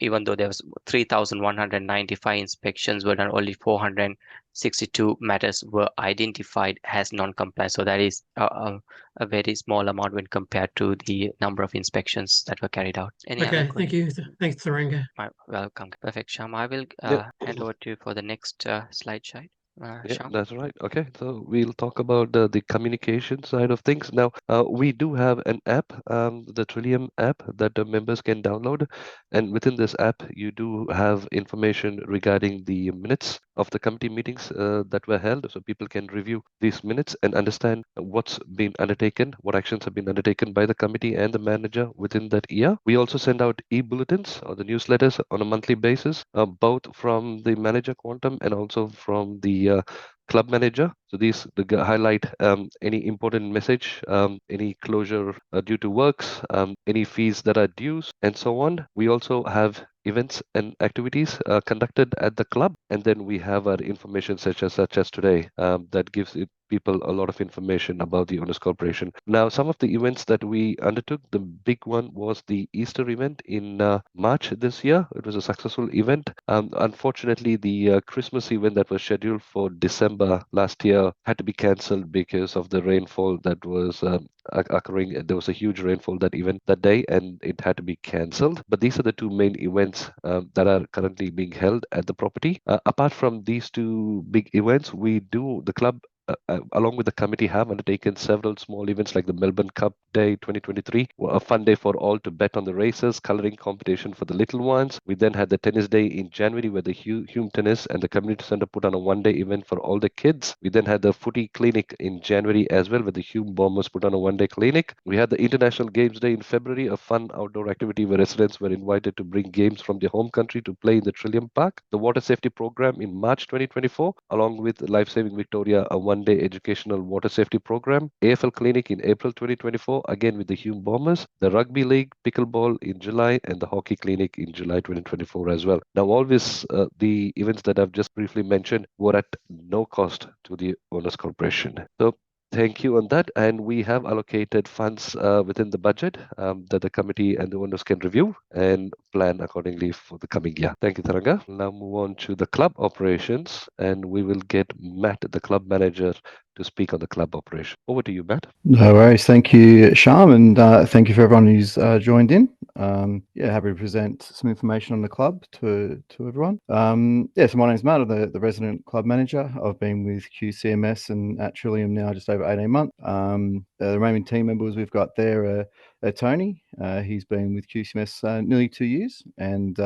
even though there was 3,195 inspections were done, only 462 matters were identified as non-compliant. So that is a very small amount when compared to the number of inspections that were carried out. Any other Thank you. Thanks, Thuranga. Welcome. Perfect, Sham. I will hand over to you for the next slide, Shai. Yeah, that's right. Okay, so we'll talk about the communication side of things. Now, we do have an app, the Trillium app that the members can download. And within this app, you do have information regarding the minutes of the committee meetings that were held. So people can review these minutes and understand what's been undertaken, what actions have been undertaken by the committee and the manager within that year. We also send out e-bulletins or the newsletters on a monthly basis, both from the manager Quantum and also from the club manager. So these highlight any important message, any closure due to works, any fees that are dues, and so on. We also have events and activities conducted at the club, and then we have our information such as today that gives people a lot of information about the Owners Corporation. Now, some of the events that we undertook, the big one was the Easter event in March this year. It was a successful event. Unfortunately, the Christmas event that was scheduled for December last year had to be cancelled because of the rainfall that was occurring. There was a huge rainfall that day, and it had to be cancelled. But these are the two main events that are currently being held at the property. Apart from these two big events, the club along with the committee, have undertaken several small events like the Melbourne Cup Day 2023, a fun day for all to bet on the races, colouring competition for the little ones. We then had the Tennis Day in January, where the Hume Tennis and the Community Centre put on a one-day event for all the kids. We then had the Footy Clinic in January as well, where the Hume Bombers put on a one-day clinic. We had the International Games Day in February, a fun outdoor activity where residents were invited to bring games from their home country to play in the Trillium Park. The Water Safety Program in March 2024, along with Life Saving Victoria, a one-day educational water safety program. AFL Clinic in April 2024, again with the Hume Bombers. The Rugby League, Pickleball in July, and the Hockey Clinic in July 2024 as well. Now, always the events that I've just briefly mentioned were at no cost to the Owners Corporation. So thank you on that. And we have allocated funds within the budget that the committee and the owners can review and plan accordingly for the coming year. Thank you, Tharanga. We'll now move on to the club operations, and we will get Matt, the club manager, to speak on the club operation. Over to you, Matt. No worries. Thank you, Sham, and thank you for everyone who's joined in. Happy to present some information on the club to everyone. So my name's Matt. I'm the resident club manager. I've been with QCMS and at Trillium now just over 18 months. The remaining team members we've got there are Tony. He's been with QCMS nearly 2 years, and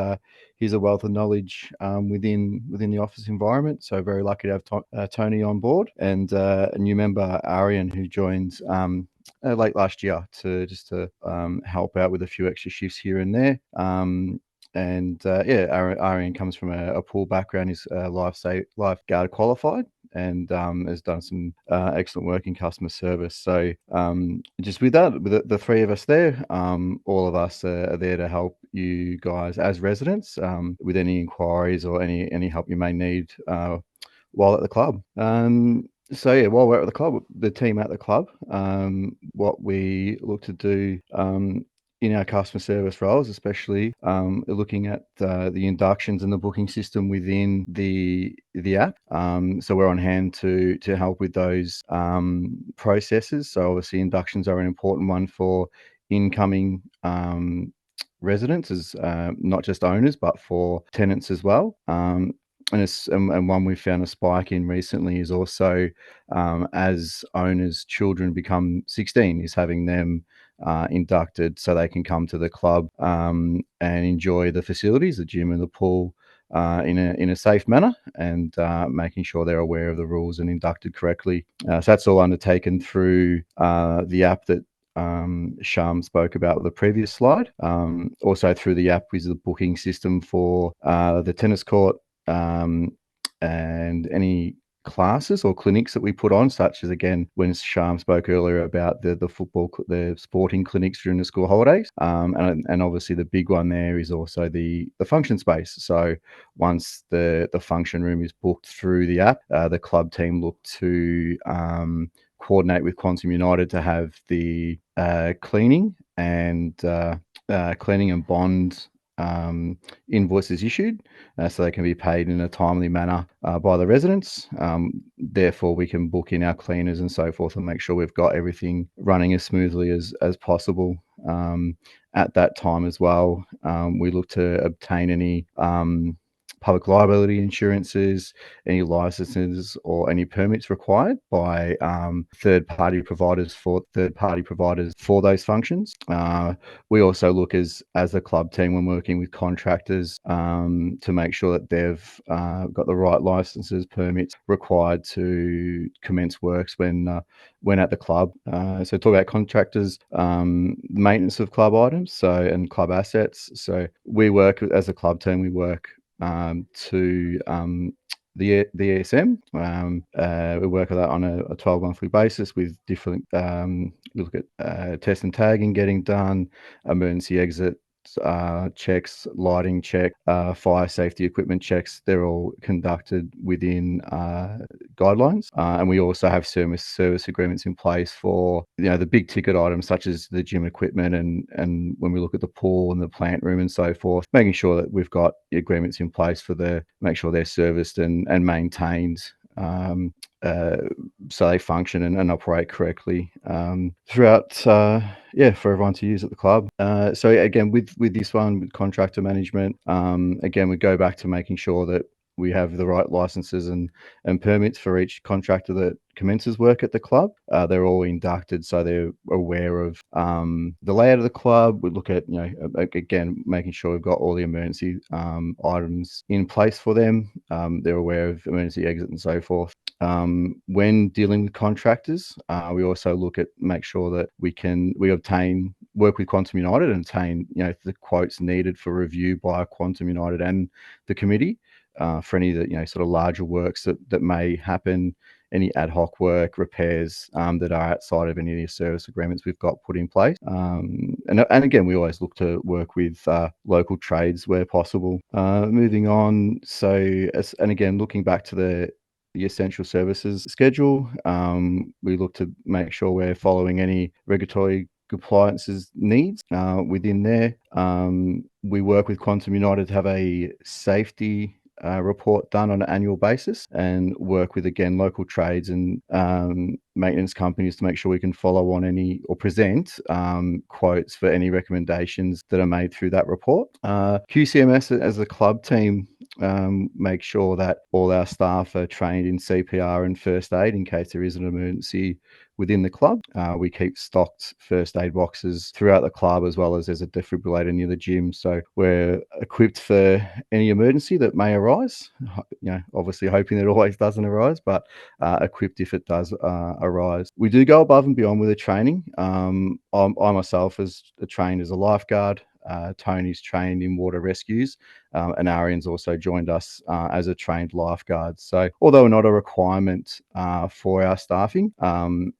he's a wealth of knowledge within the office environment. So very lucky to have Tony on board, and a new member, Arian, who joined late last year to help out with a few extra shifts here and there. Arian comes from a pool background. He's lifeguard qualified, and has done some excellent work in customer service. So just with that, with the three of us there, all of us are there to help you guys as residents with any inquiries or any help you may need while at the club. So yeah, while we're at the club, the team at the club, what we look to do in our customer service roles, especially looking at the inductions and the booking system within the app. So we're on hand to help with those processes. So obviously inductions are an important one for incoming residents, as not just owners, but for tenants as well. And one we've found a spike in recently is also as owners' children become 16, is having them inducted so they can come to the club and enjoy the facilities, the gym and the pool, in a safe manner, and making sure they're aware of the rules and inducted correctly. So that's all undertaken through the app that Sham spoke about with the previous slide. Also through the app is the booking system for the tennis court, and any classes or clinics that we put on, such as again when Sham spoke earlier about the sporting clinics during the school holidays, and obviously the big one there is also the function space. So once the function room is booked through the app, the club team look to coordinate with Quantum United to have the cleaning and bond invoices issued, so they can be paid in a timely manner by the residents. Therefore, we can book in our cleaners and so forth and make sure we've got everything running as smoothly as possible. At that time as well, we look to obtain any public liability insurances, any licenses or any permits required by third-party providers for those functions. We also look as a club team when working with contractors to make sure that they've got the right licenses, permits required to commence works when at the club. So talk about contractors, maintenance of club items, and club assets. So we work as a club team. We work to the ESM. We work on that on a 12 monthly basis with different. We look at test and tagging getting done, emergency exit checks, lighting check, fire safety equipment checks. They're all conducted within guidelines, and we also have service agreements in place for the big ticket items such as the gym equipment, and when we look at the pool and the plant room and so forth, making sure that we've got agreements in place make sure they're serviced and maintained. So they function and operate correctly throughout, for everyone to use at the club. So again, with this one, with contractor management, again, we go back to making sure that we have the right licenses and permits for each contractor that commences work at the club. They're all inducted, so they're aware of the layout of the club. We look at, again, making sure we've got all the emergency items in place for them. They're aware of emergency exit and so forth. When dealing with contractors, we also look at make sure that we work with Quantum United and obtain the quotes needed for review by Quantum United and the committee for any of the sort of larger works that may happen, any ad hoc work, repairs that are outside of any of the service agreements we've got put in place. And again, we always look to work with local trades where possible. Moving on, and again, looking back to the essential services schedule, we look to make sure we're following any regulatory compliances needs within there. We work with Quantum United to have a safety report done on an annual basis, and work with, again, local trades and maintenance companies to make sure we can follow on any or present quotes for any recommendations that are made through that report. QCMS as a club team make sure that all our staff are trained in CPR and first aid in case there is an emergency within the club. We keep stocked first aid boxes throughout the club, as well as there's a defibrillator near the gym. So we're equipped for any emergency that may arise. Obviously hoping that it always doesn't arise, but equipped if it does arise. We do go above and beyond with the training. I myself is trained as a lifeguard. Tony's trained in water rescues, and Arian's also joined us as a trained lifeguard. So although not a requirement for our staffing,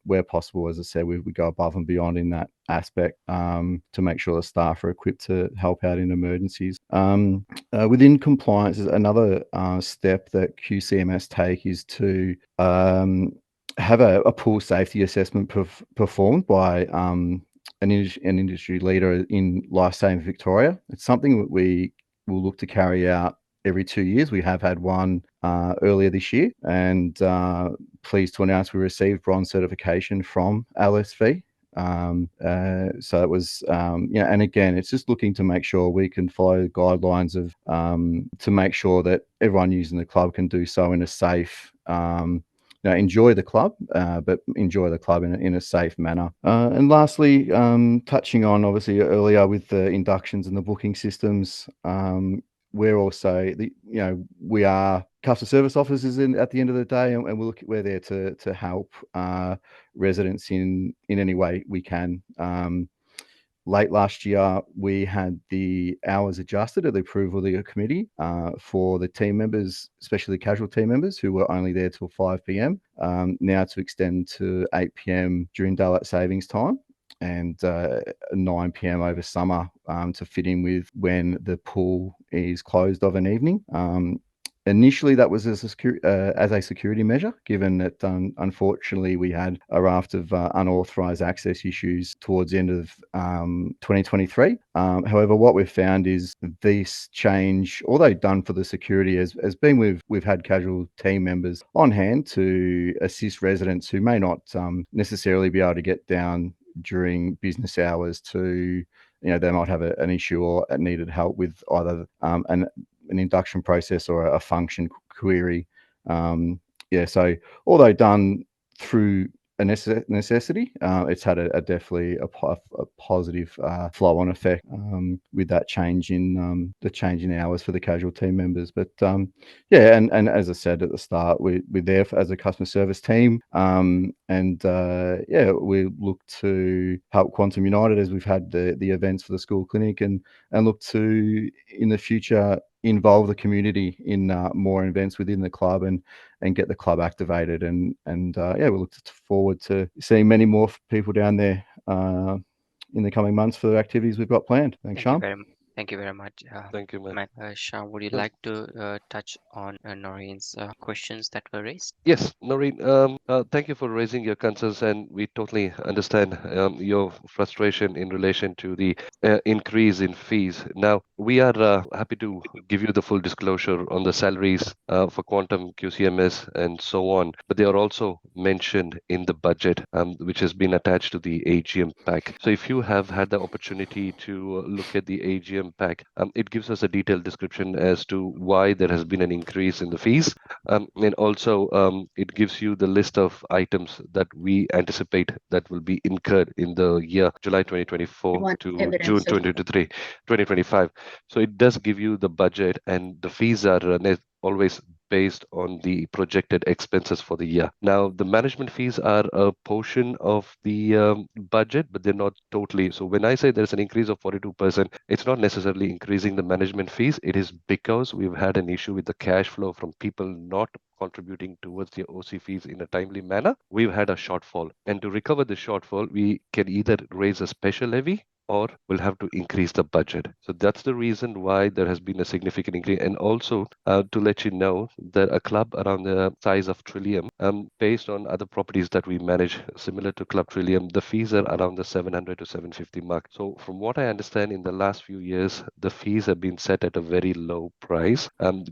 where possible, as I said, we go above and beyond in that aspect to make sure the staff are equipped to help out in emergencies. Within compliance, another step that QCMS take is to have a pool safety assessment performed by an industry leader in Lifesaving Victoria. It's something that we will look to carry out every 2 years. We have had one earlier this year, and pleased to announce we received bronze certification from LSV. So it was, and again, it's just looking to make sure we can follow the guidelines of to make sure that everyone using the club can do so in a safe, enjoy the club, but enjoy the club in a safe manner. And lastly, touching on obviously earlier with the inductions and the booking systems, we're also we are customer service officers at the end of the day, and we're there to help residents in any way we can. Late last year, we had the hours adjusted at the approval of the committee for the team members, especially the casual team members who were only there till 5 p.m. Now to extend to 8 p.m. during daylight savings time, and 9 p.m. over summer to fit in with when the pool is closed of an evening. Initially, that was as a security measure, given that unfortunately we had a raft of unauthorized access issues towards the end of 2023. However, what we've found is this change, although done for the security, has been we've had casual team members on hand to assist residents who may not necessarily be able to get down during business hours to, they might have an issue or needed help with either an induction process or a function query. So although done through a necessity, it's had a definitely a positive flow-on effect with that change in the change in hours for the casual team members. But and as I said at the start, we're there as a customer service team, and we look to help Quantum United as we've had the events for the school clinic, and look to in the future involve the community in more events within the club and get the club activated, and we look forward to seeing many more people down there in the coming months for the activities we've got planned. Thanks, Sean. Thank you very much. Thank you, man. Sean, would you like to touch on Noreen's questions that were raised? Yes, Noreen, thank you for raising your concerns, and we totally understand your frustration in relation to the increase in fees. Now, we are happy to give you the full disclosure on the salaries for Quantum, QCMS, and so on, but they are also mentioned in the budget, which has been attached to the AGM pack. So if you have had the opportunity to look at the AGM pack, it gives us a detailed description as to why there has been an increase in the fees, and also it gives you the list of items that we anticipate that will be incurred in the year July 2024 to June 2025. So it does give you the budget, and the fees are always based on the projected expenses for the year. Now, the management fees are a portion of the budget, but they're not totally. So when I say there's an increase of 42%, it's not necessarily increasing the management fees. It is because we've had an issue with the cash flow from people not contributing towards the OC fees in a timely manner. We've had a shortfall, and to recover the shortfall, we can either raise a special levy or we'll have to increase the budget. So that's the reason why there has been a significant increase. And also to let you know that a club around the size of Trillium, based on other properties that we manage similar to Club Trillium, the fees are around the 700 to 750 mark. So from what I understand, in the last few years, the fees have been set at a very low price.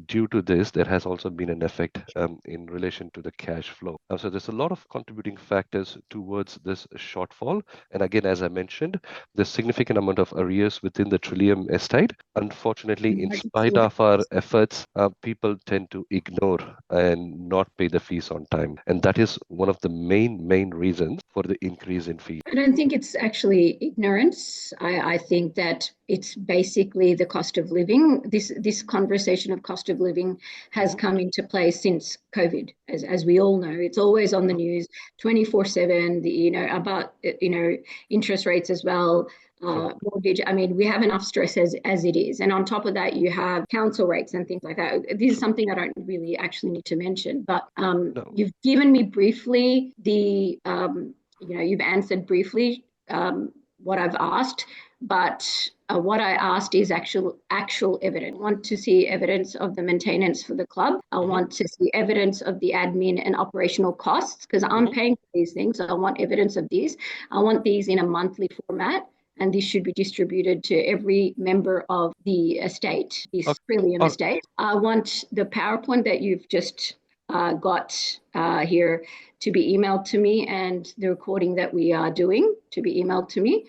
Due to this, there has also been an effect in relation to the cash flow. So there's a lot of contributing factors towards this shortfall. And again, as I mentioned, the significant amount of arrears within the Trillium estate. Unfortunately, in spite of our efforts, people tend to ignore and not pay the fees on time. And that is one of the main reasons for the increase in fees. I don't think it's actually ignorance. I think that it's basically the cost of living. This conversation of cost of living has come into play since COVID, as we all know. It's always on the news 24/7, about, interest rates as well. Mortgage. I mean, we have enough stress as it is, and on top of that, you have council rates and things like that. This is something I don't really actually need to mention, but you've given me briefly the, you've answered briefly what I've asked, but what I asked is actual evidence. I want to see evidence of the maintenance for the club. I want to see evidence of the admin and operational costs, because I'm paying for these things. So I want evidence of these. I want these in a monthly format, and this should be distributed to every member of the estate, this Trillium estate. I want the PowerPoint that you've just got here to be emailed to me, and the recording that we are doing to be emailed to me,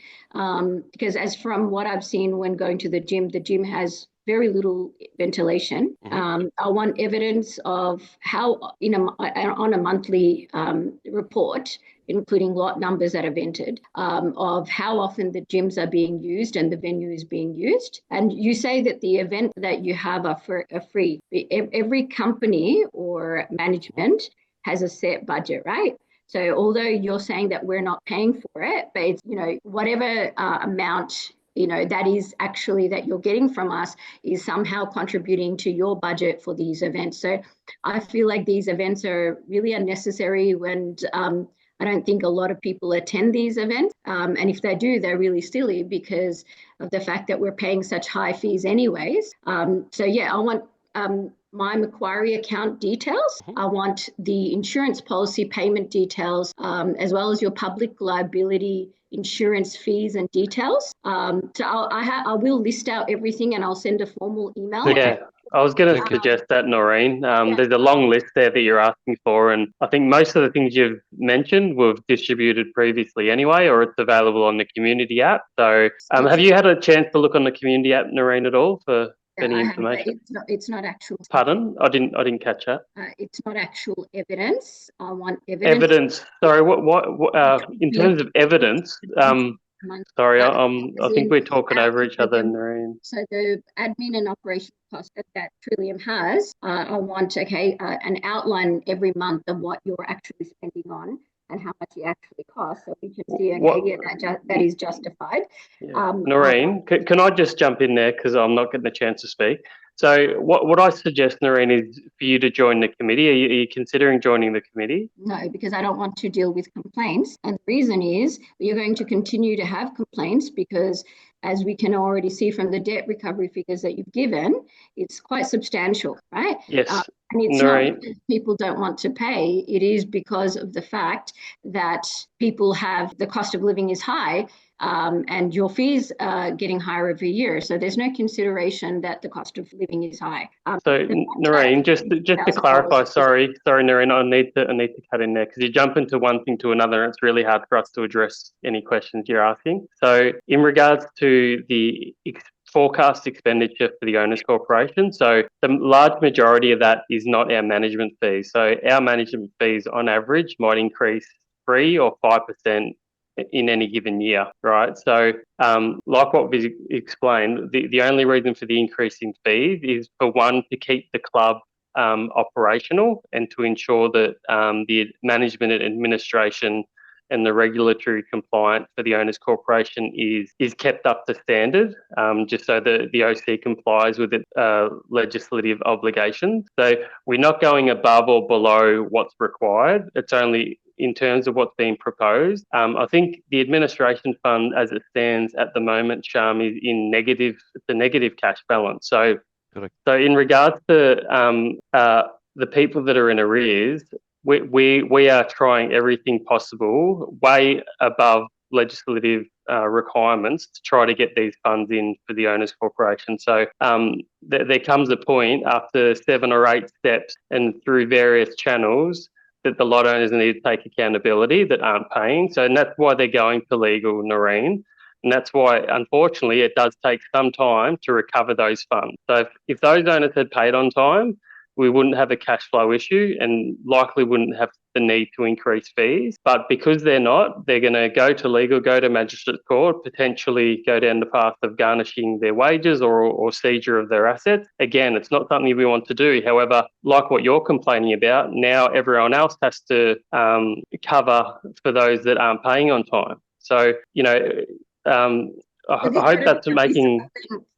because as from what I've seen when going to the gym has very little ventilation. I want evidence of how on a monthly report, including lot numbers that are entered, of how often the gyms are being used and the venue is being used. And you say that the event that you have are free. Every company or management has a set budget, right? So although you're saying that we're not paying for it, but it's, whatever amount that is actually that you're getting from us is somehow contributing to your budget for these events. So I feel like these events are really unnecessary when I don't think a lot of people attend these events. And if they do, they're really silly because of the fact that we're paying such high fees anyways. So yeah, I want my Macquarie account details. I want the insurance policy payment details, as well as your public liability insurance fees and details. So I will list out everything, and I'll send a formal email. Yeah, I was going to suggest that, Noreen. There's a long list there that you're asking for, and I think most of the things you've mentioned we've distributed previously anyway, or it's available on the community app. So have you had a chance to look on the community app, Noreen, at all for any information? It's not actual. Pardon? I didn't catch that. It's not actual evidence. I want evidence. Evidence. Sorry. What? In terms of evidence. Sorry. I think we're talking over each other, Noreen. So the admin and operational cost that Trillium has, I want an outline every month of what you're actually spending on and how much it actually costs, so we can see that is justified. Yeah. Noreen, can I just jump in there because I'm not getting a chance to speak? So what I suggest, Noreen, is for you to join the committee. Are you considering joining the committee? No, because I don't want to deal with complaints. And the reason is you're going to continue to have complaints because, as we can already see from the debt recovery figures that you've given, it's quite substantial, right? Yes. And it's not because people don't want to pay. It is because of the fact that people have the cost of living is high, and your fees are getting higher every year. So there's no consideration that the cost of living is high. So Noreen, just to clarify, sorry, Noreen, I need to cut in there because you jump into one thing to another, and it's really hard for us to address any questions you're asking. So in regards to the forecast expenditure for the Owners Corporation, so the large majority of that is not our management fees. So our management fees on average might increase 3 or 5% in any given year, right? So like what we explained, the only reason for the increase in fees is for one, to keep the club operational and to ensure that the management and administration and the regulatory compliance for the Owners Corporation is kept up to standard, just so that the OC complies with its legislative obligations. So we're not going above or below what's required. It's only in terms of what's being proposed. I think the administration fund, as it stands at the moment, Sham, is in negative. It's a negative cash balance. So, correct. So in regards to the people that are in arrears, we are trying everything possible, way above legislative requirements, to try to get these funds in for the Owners Corporation. So there comes a point after 7 or 8 steps and through various channels that the lot owners need to take accountability that aren't paying. So, and that's why they're going to legal, Noreen. And that's why, unfortunately, it does take some time to recover those funds. So if those owners had paid on time, we wouldn't have a cash flow issue and likely wouldn't have the need to increase fees. But because they're not, they're going to go to legal, go to magistrate court, potentially go down the path of garnishing their wages or seizure of their assets. Again, it's not something we want to do. However, like what you're complaining about, now everyone else has to cover for those that aren't paying on time. So, I hope that's making...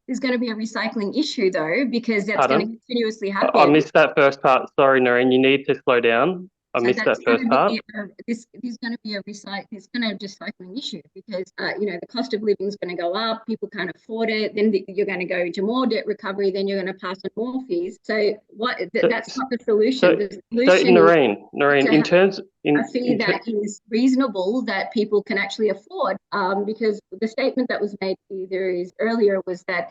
There's going to be a recycling issue, though, because that's going to continuously happen. I missed that first part. Sorry, Noreen, you need to slow down. I So missed that that's going first to part. be this is going to be it's going to be a recycling issue because the cost of living is going to go up. People can't afford it. Then you're going to go into more debt recovery. Then you're going to pass on more fees. So that's not the solution. The solution is Noreen, to in have terms a fee that is reasonable that people can actually afford. Because the statement that was made earlier was that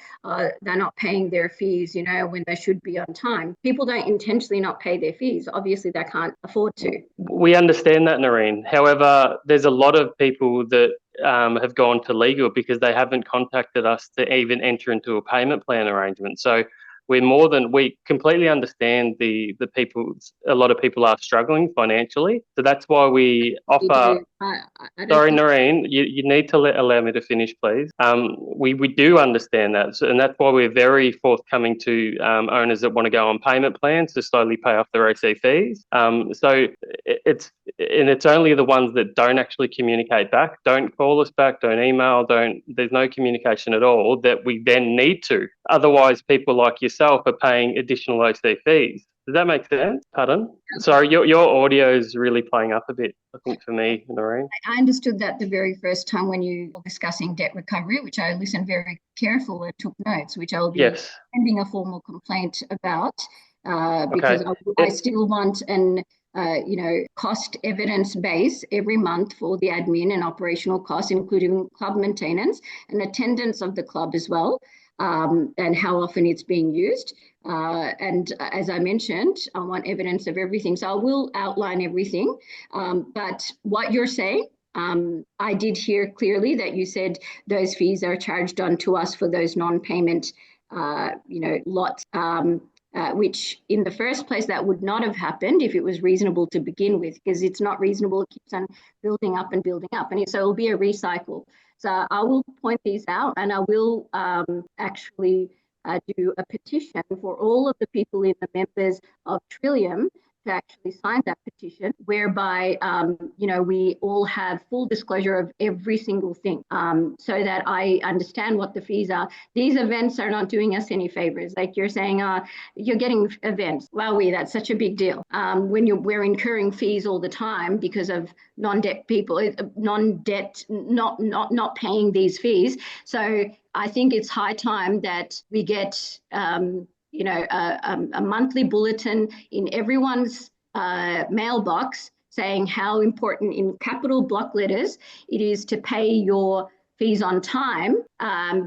they're not paying their fees, when they should be on time. People don't intentionally not pay their fees. Obviously, they can't afford to. We understand that, Noreen. However, there's a lot of people that have gone to legal because they haven't contacted us to even enter into a payment plan arrangement. So we completely understand the people. A lot of people are struggling financially. So that's why we offer. Sorry, Noreen, you need to allow me to finish, please. We do understand that, and that's why we're very forthcoming to owners that want to go on payment plans to slowly pay off their OC fees. So it's only the ones that don't actually communicate back, don't call us back, don't email, there's no communication at all that we then need to. Otherwise, people like yourself are paying additional OC fees. Does that make sense? Pardon? Sorry, your audio is really playing up a bit, I think, for me, Noreen. I understood that the very first time when you were discussing debt recovery, which I listened very carefully and took notes, which I'll be sending a formal complaint about because I still want an cost evidence base every month for the admin and operational costs, including club maintenance and attendance of the club as well, and how often it's being used. And as I mentioned, I want evidence of everything. So I will outline everything. But what you're saying, I did hear clearly that you said those fees are charged on to us for those non-payment, lots, which in the first place, that would not have happened if it was reasonable to begin with, because it's not reasonable. It keeps on building up and building up. And so it'll be a recycle. So I will point these out, and I will actually do a petition for all of the people in the members of Trillium to actually sign that petition, whereby we all have full disclosure of every single thing, so that I understand what the fees are. These events are not doing us any favors. Like you're saying, you're getting events. Wowee, that's such a big deal. When we're incurring fees all the time because of non-debt people, not paying these fees. So I think it's high time that we get a monthly bulletin in everyone's mailbox saying how important, in capital block letters, it is to pay your fees on time,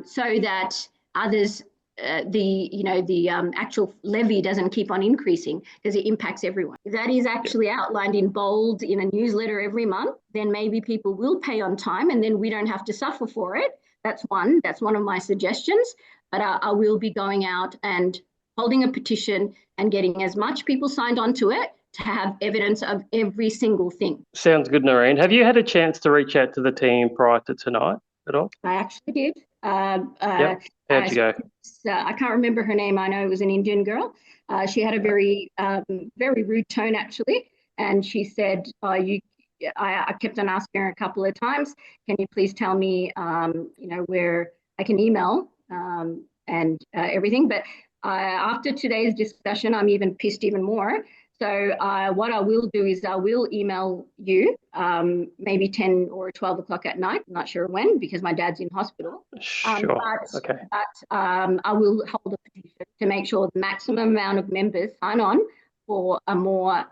so that others, the actual levy doesn't keep on increasing, because it impacts everyone. If that is actually outlined in bold in a newsletter every month, then maybe people will pay on time, and then we don't have to suffer for it. That's one of my suggestions. But I will be going out and holding a petition and getting as much people signed onto it to have evidence of every single thing. Sounds good, Noreen. Have you had a chance to reach out to the team prior to tonight at all? I actually did. How'd you go? I can't remember her name. I know it was an Indian girl. She had a very, very rude tone, actually. And she said, I kept on asking her a couple of times, can you please tell me, where I can email and everything. But after today's discussion, I'm even pissed even more. So what I will do is I will email you maybe 10 or 12 o'clock at night. I'm not sure when, because my dad's in hospital. Sure. But I will hold a petition to make sure the maximum amount of members sign on for a more,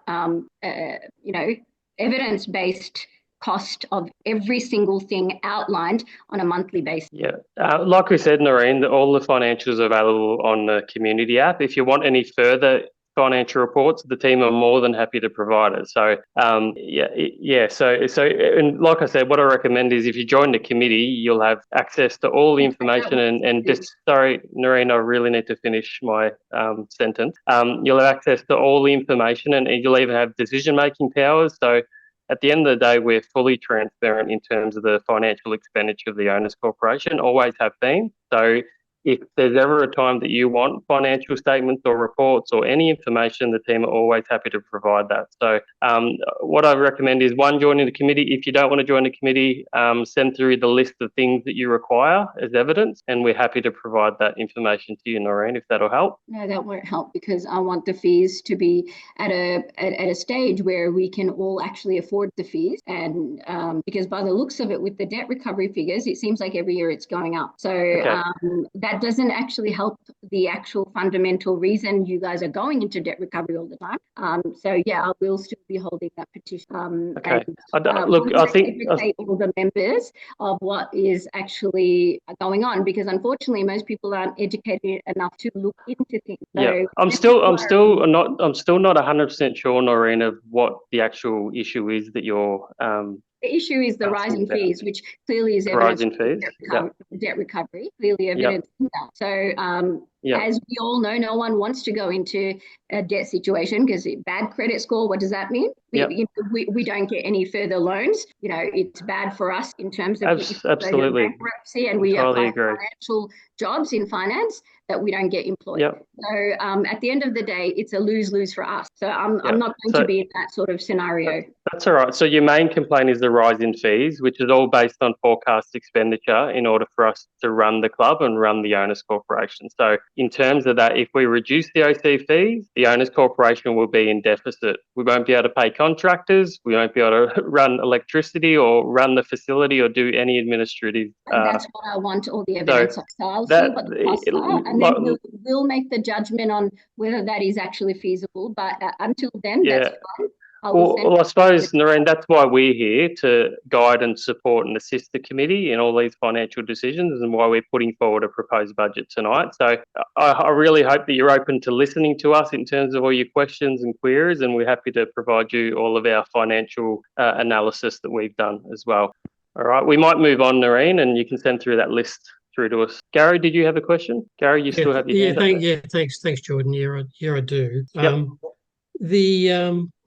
evidence-based cost of every single thing outlined on a monthly basis. Yeah, like we said, Noreen, all the financials are available on the community app. If you want any further financial reports, the team are more than happy to provide it. So, So, and like I said, what I recommend is if you join the committee, you'll have access to all the information. And just, sorry, Noreen, I really need to finish my sentence. You'll have access to all the information, and you'll even have decision-making powers. So, at the end of the day, we're fully transparent in terms of the financial expenditure of the Owners Corporation, always have been. So if there's ever a time that you want financial statements or reports or any information, the team are always happy to provide that. So what I recommend is, one, joining the committee. If you don't want to join the committee, send through the list of things that you require as evidence, and we're happy to provide that information to you, Noreen, if that'll help. No, that won't help, because I want the fees to be at a stage where we can all actually afford the fees. And because by the looks of it, with the debt recovery figures, it seems like every year it's going up. So that doesn't actually help the actual fundamental reason you guys are going into debt recovery all the time. So yeah, I will still be holding that petition. Okay. And, look, I think educate all the members of what is actually going on, because unfortunately most people aren't educated enough to look into things. So yeah, I'm still not 100% sure, Noreen, of what the actual issue is that you're the issue is the rising fees, which clearly is evidence of debt recovery, clearly evidence of that. So as we all know, no one wants to go into a debt situation, because bad credit score, what does that mean? We don't get any further loans. It's bad for us in terms of absolutely bankruptcy, and we apply financial jobs in finance that we don't get employed. So at the end of the day, it's a lose-lose for us. So I'm not going to be in that sort of scenario. That's all right. So your main complaint is the rise in fees, which is all based on forecast expenditure in order for us to run the club and run the owners corporation. So in terms of that, if we reduce the OC fees, the owners corporation will be in deficit. We won't be able to pay contractors. We won't be able to run electricity or run the facility or do any administrative. And that's what I want, all the evidence of. So I'll see what the costs are, and then we'll make the judgment on whether that is actually feasible. But until then, that's fine. Well, I suppose, Noreen, that's why we're here, to guide and support and assist the committee in all these financial decisions, and why we're putting forward a proposed budget tonight. So I really hope that you're open to listening to us in terms of all your questions and queries, and we're happy to provide you all of our financial analysis that we've done as well. All right, we might move on, Noreen, and you can send through that list through to us. Gary, did you have a question? Gary, you still have your hand up? Thanks, Jordan. Yeah, I do. Yep.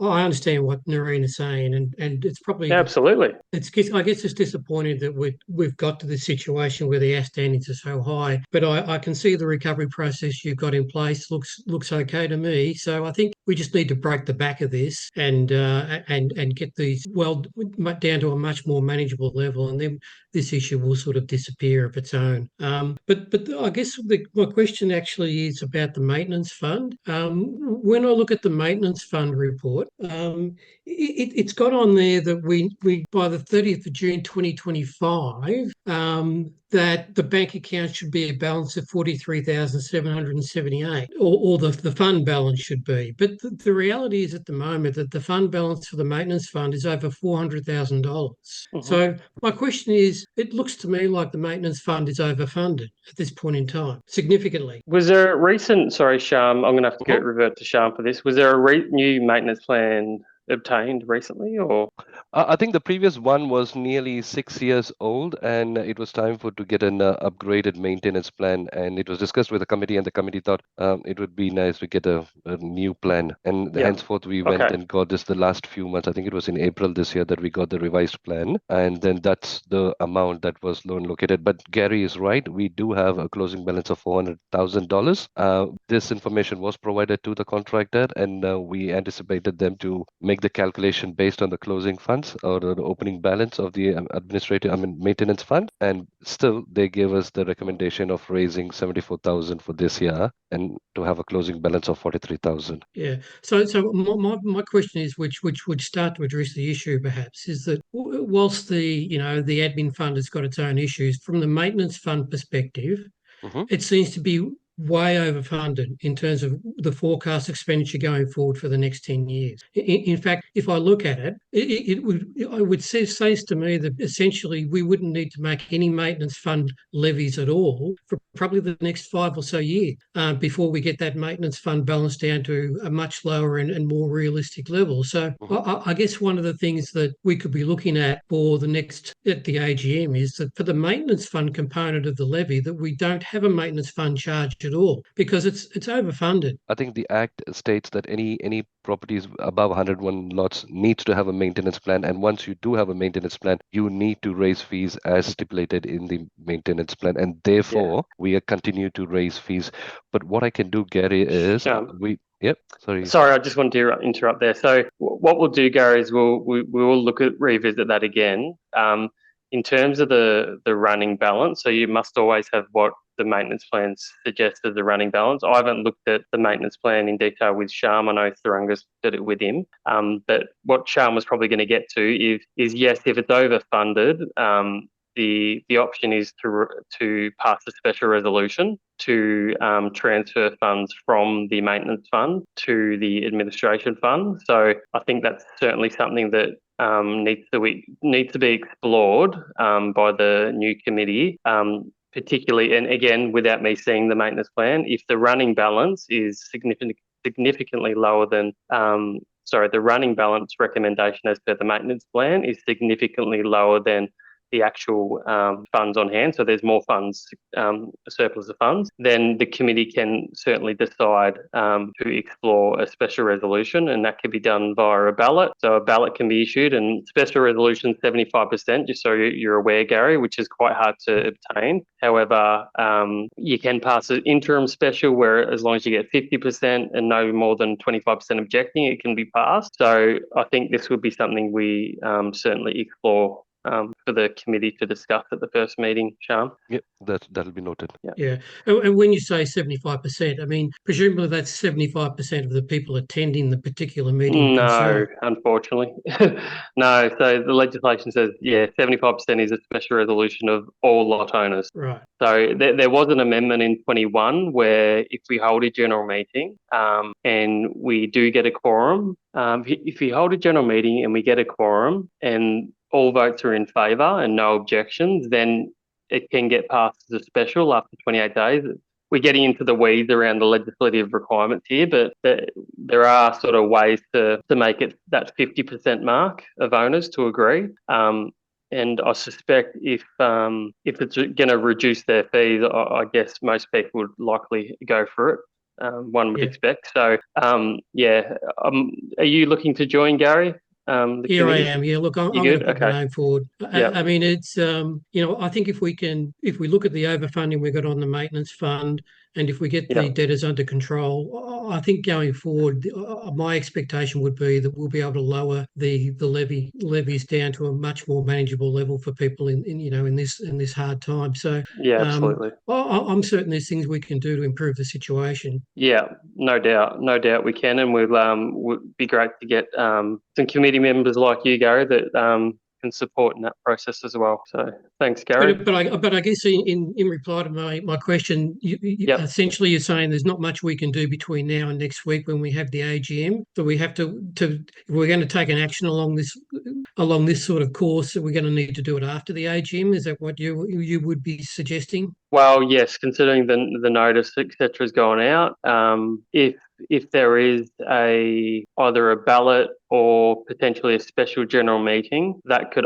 I understand what Noreen is saying, and it's probably absolutely. I guess it's disappointing that we've got to this situation where the outstandings are so high. But I can see the recovery process you've got in place looks okay to me. So I think we just need to break the back of this and get these down to a much more manageable level, and then this issue will sort of disappear of its own. But I guess my question actually is about the maintenance fund. When I look at the maintenance fund report, it's got on there that we by the 30th of June 2025 that the bank account should be a balance of 43,778, or the fund balance should be. But the reality is at the moment that the fund balance for the maintenance fund is over $400,000. Mm-hmm. So my question is, it looks to me like the maintenance fund is overfunded at this point in time, significantly. Was there a recent, sorry, Sham, I'm going to have to revert to Sham for this. Was there a new maintenance plan obtained recently, or? I think the previous one was nearly 6 years old, and it was time to get an upgraded maintenance plan. And it was discussed with the committee, and the committee thought it would be nice to get a new plan. And henceforth, we went and got this the last few months. I think it was in April this year that we got the revised plan. And then that's the amount that was loan located. But Gary is right. We do have a closing balance of $400,000. This information was provided to the contractor, and we anticipated them to make the calculation based on the closing funds or the opening balance of the maintenance fund, and still they gave us the recommendation of raising 74,000 for this year and to have a closing balance of 43,000. Yeah. So my question is, which would start to address the issue perhaps, is that whilst the admin fund has got its own issues, from the maintenance fund perspective, it seems to be way overfunded in terms of the forecast expenditure going forward for the next 10 years. In fact, if I look at it, it would say to me that essentially we wouldn't need to make any maintenance fund levies at all for probably the next 5 or so years before we get that maintenance fund balance down to a much lower and more realistic level. So I guess one of the things that we could be looking at for the next at the AGM is that for the maintenance fund component of the levy, that we don't have a maintenance fund charge at all because it's overfunded. I think the Act states that any properties above 101 lots needs to have a maintenance plan, and once you do have a maintenance plan, you need to raise fees as stipulated in the maintenance plan, and therefore we continue to raise fees. But what I can do, Gary, is Yep. Sorry, I just wanted to interrupt there. So what we'll do, Gary, is we will look at revisit that again. In terms of the running balance, so you must always have what the maintenance plan suggests as the running balance. I haven't looked at the maintenance plan in detail with Sham. I know Thuranga's did it with him. But what Sham was probably going to get to is yes, if it's overfunded, the option is to pass a special resolution to transfer funds from the maintenance fund to the administration fund. So I think that's certainly something that needs to be explored by the new committee, particularly, and again, without me seeing the maintenance plan, if the running balance is significantly lower than the running balance recommendation as per the maintenance plan is significantly lower than the actual funds on hand, so there's more funds, a surplus of funds, then the committee can certainly decide to explore a special resolution, and that can be done via a ballot. So a ballot can be issued, and special resolution 75%, just so you're aware, Gary, which is quite hard to obtain. However, you can pass an interim special where as long as you get 50% and no more than 25% objecting, it can be passed. So I think this would be something we certainly explore for the committee to discuss at the first meeting, Sham. Yep, that'll be noted. Yeah. And when you say 75%, I mean, presumably that's 75% of the people attending the particular meeting. No, unfortunately. No, so the legislation says, 75% is a special resolution of all lot owners. Right. So there was an amendment in 21 where if we hold a general meeting and we do get a quorum, if we hold a general meeting and we get a quorum and all votes are in favour and no objections, then it can get passed as a special after 28 days. We're getting into the weeds around the legislative requirements here, but there are sort of ways to make it that 50% mark of owners to agree. And I suspect if it's going to reduce their fees, I guess most people would likely go for it. One would expect. So, are you looking to join, Gary? Here I am. Yeah, look, I'm going to put my name forward. Yep. I mean, it's I think if we look at the overfunding we got on the maintenance fund, and if we get the debtors under control, I think going forward, my expectation would be that we'll be able to lower the levies down to a much more manageable level for people in this hard time. So absolutely. I'm certain there's things we can do to improve the situation. Yeah, no doubt we can, and would be great to get some committee members like you, Gary, that can support in that process as well. So thanks, Gary. But I guess in reply to my question, essentially you're saying there's not much we can do between now and next week when we have the AGM. So we have to if we're going to take an action along this sort of course, we're going to need to do it after the AGM. Is that what you would be suggesting? Well, yes, considering the notice, etc., has gone out. If there is either a ballot or potentially a special general meeting, that could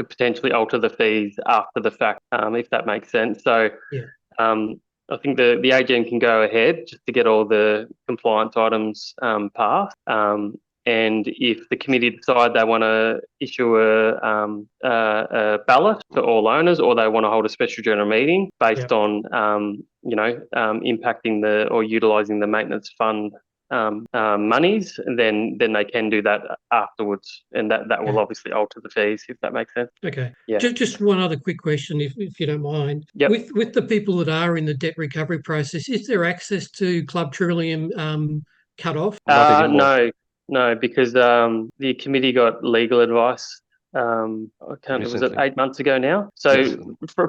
potentially alter the fees after the fact, if that makes sense. So, I think the AGM can go ahead just to get all the compliance items passed. And if the committee decide they want to issue a ballot to all owners, or they want to hold a special general meeting based on impacting or utilising the maintenance fund monies, then they can do that afterwards, and that will obviously alter the fees, if that makes sense. Okay. Yeah. Just one other quick question, if you don't mind. Yep. With the people that are in the debt recovery process, is there access to Club Trillium cut off? No, because the committee got legal advice. Was it 8 months ago now? So yes.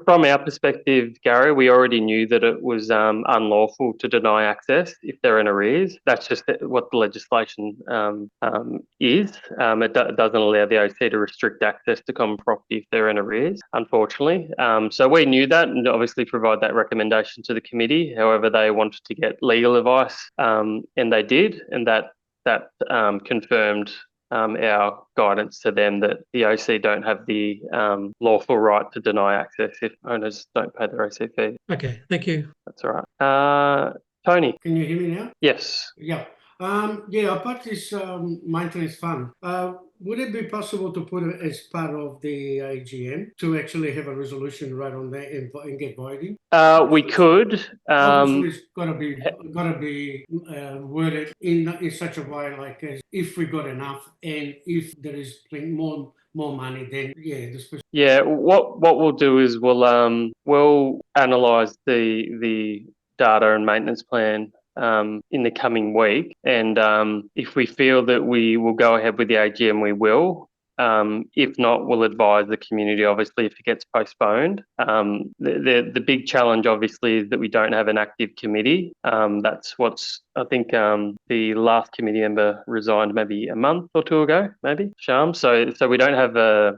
From our perspective, Gary, we already knew that it was unlawful to deny access if they're in arrears. That's just what the legislation is. It doesn't allow the OC to restrict access to common property if they're in arrears, unfortunately. So we knew that and obviously provide that recommendation to the committee. However, they wanted to get legal advice, and they did, and that confirmed our guidance to them that the OC don't have the lawful right to deny access if owners don't pay their OC fee. Okay, thank you. That's all right. Tony? Can you hear me now? Yes. Yeah. About this maintenance fund, would it be possible to put it as part of the AGM to actually have a resolution right on there and get voting? We could. Obviously, it's got to be worded in such a way like as if we got enough, and if there is more money, then Yeah. What we'll do is we'll analyse the data and maintenance plan in the coming week, and if we feel that we will go ahead with the AGM, we will. If not, we'll advise the community, obviously, if it gets postponed. The big challenge, obviously, is that we don't have an active committee. That's what's, I think, the last committee member resigned maybe a month or two ago, maybe, Sham. So we don't have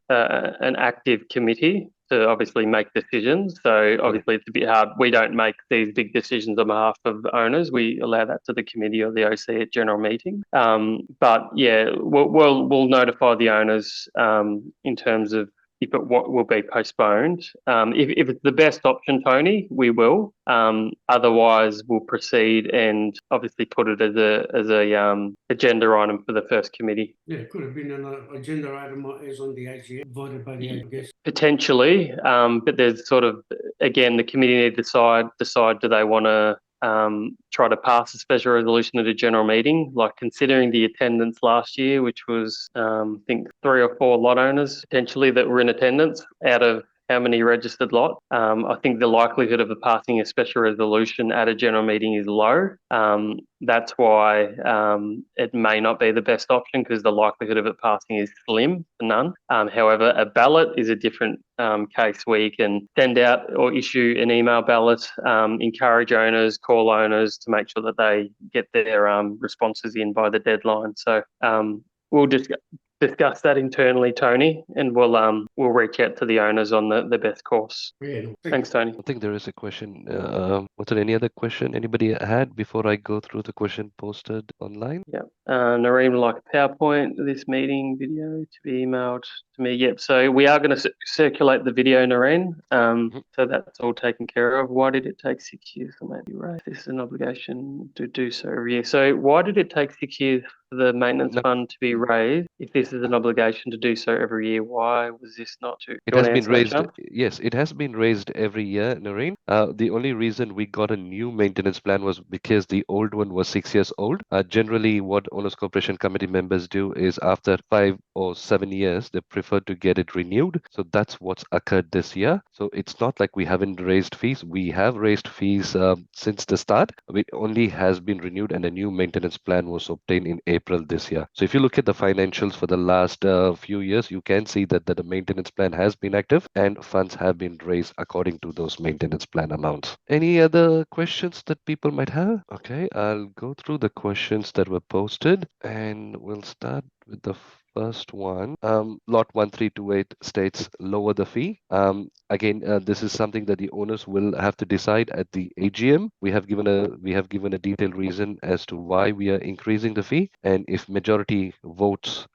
an active committee to obviously make decisions. So obviously it's a bit hard. We don't make these big decisions on behalf of owners. We allow that to the committee or the OC at general meeting. But yeah, we'll notify the owners in terms of if it will be postponed. If it's the best option, Tony, we will. Otherwise, we'll proceed and obviously put it as a agenda item for the first committee. Yeah, it could have been an agenda item as on the AGM, voted by the guests. Potentially, but there's sort of, again, the committee need to decide do they want to try to pass a special resolution at a general meeting, like considering the attendance last year, which was, I think, 3 or 4 lot owners potentially that were in attendance out of how many registered lot. I think the likelihood of passing a special resolution at a general meeting is low. That's why it may not be the best option, because the likelihood of it passing is slim to none. However, a ballot is a different case where you can send out or issue an email ballot, encourage owners, call owners to make sure that they get their responses in by the deadline. So we'll just discuss that internally, Tony, and we'll reach out to the owners on the best course. Yeah, Thanks, Tony. I think there is a question. Was there any other question anybody had before I go through the question posted online? Yeah. Nareem would like a PowerPoint of this meeting video to be emailed to me. Yep. So we are going to circulate the video, Nareem. So that's all taken care of. Why did it take 6 years for maybe right? This is an obligation to do so every year. So why did it take 6 years for the maintenance fund to be raised? If this is an obligation to do so every year, why was this not to? It has been raised. Yes, it has been raised every year, Noreen. The only reason we got a new maintenance plan was because the old one was 6 years old. Generally, what Owners Corporation Committee members do is after 5 or 7 years, they prefer to get it renewed. So that's what's occurred this year. So it's not like we haven't raised fees. We have raised fees since the start. It only has been renewed, and a new maintenance plan was obtained in April this year. So if you look at the financials for the last few years, you can see that the maintenance plan has been active and funds have been raised according to those maintenance plan amounts. Any other questions that people might have? Okay, I'll go through the questions that were posted, and we'll start with the first one. Lot 1328 states lower the fee. Again, this is something that the owners will have to decide at the AGM. We have given a detailed reason as to why we are increasing the fee, and if majority votes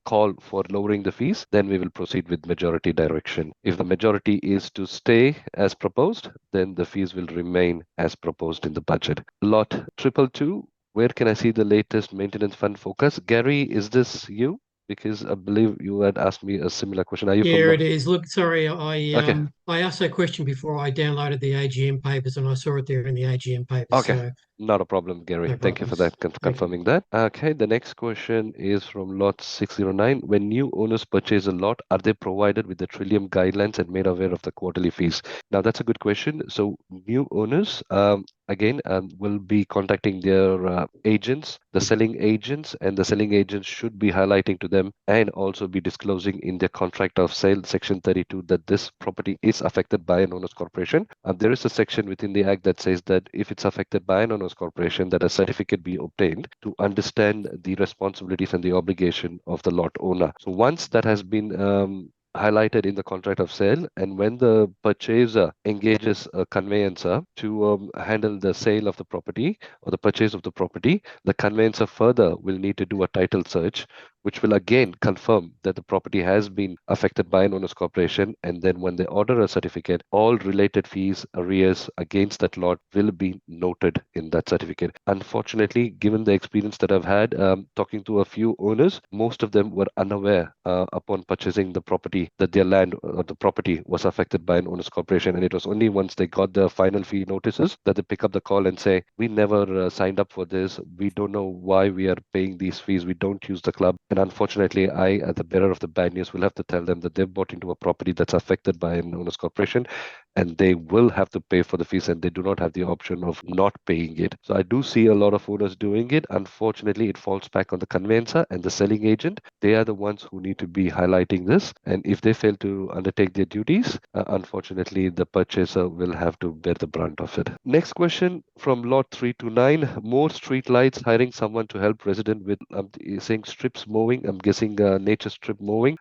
call for lowering the fees, then we will proceed with majority direction. If the majority is to stay as proposed, then the fees will remain as proposed in the budget. Lot 222, where can I see the latest maintenance fund focus? Gary, is this you? Because I believe you had asked me a similar question. Are you? Yeah, it is. Look, sorry, I asked that question before I downloaded the AGM papers, and I saw it there in the AGM papers. Okay. So not a problem, Gary. No Thank you for that, confirming that. Okay, the next question is from lot 609. When new owners purchase a lot, are they provided with the Trillium guidelines and made aware of the quarterly fees? Now, that's a good question. So new owners, again, will be contacting their agents, the selling agents, and the selling agents should be highlighting to them and also be disclosing in their contract of sale, section 32, that this property is affected by an owners corporation. There is a section within the Act that says that if it's affected by an owners corporation, that a certificate be obtained to understand the responsibilities and the obligation of the lot owner. So once that has been highlighted in the contract of sale, and when the purchaser engages a conveyancer to handle the sale of the property or the purchase of the property, the conveyancer further will need to do a title search which will again confirm that the property has been affected by an owners corporation. And then when they order a certificate, all related fees, arrears against that lot will be noted in that certificate. Unfortunately, given the experience that I've had talking to a few owners, most of them were unaware upon purchasing the property that their land or the property was affected by an owners corporation. And it was only once they got the final fee notices that they pick up the call and say, we never signed up for this. We don't know why we are paying these fees. We don't use the club. And unfortunately, I, as the bearer of the bad news, will have to tell them that they've bought into a property that's affected by an owners corporation, and they will have to pay for the fees, and they do not have the option of not paying it. So I do see a lot of owners doing it. Unfortunately, it falls back on the conveyancer and the selling agent. They are the ones who need to be highlighting this. And if they fail to undertake their duties, unfortunately, the purchaser will have to bear the brunt of it. Next question from lot 329. More street lights, hiring someone to help resident with saying strips mowing. I'm guessing nature strip mowing.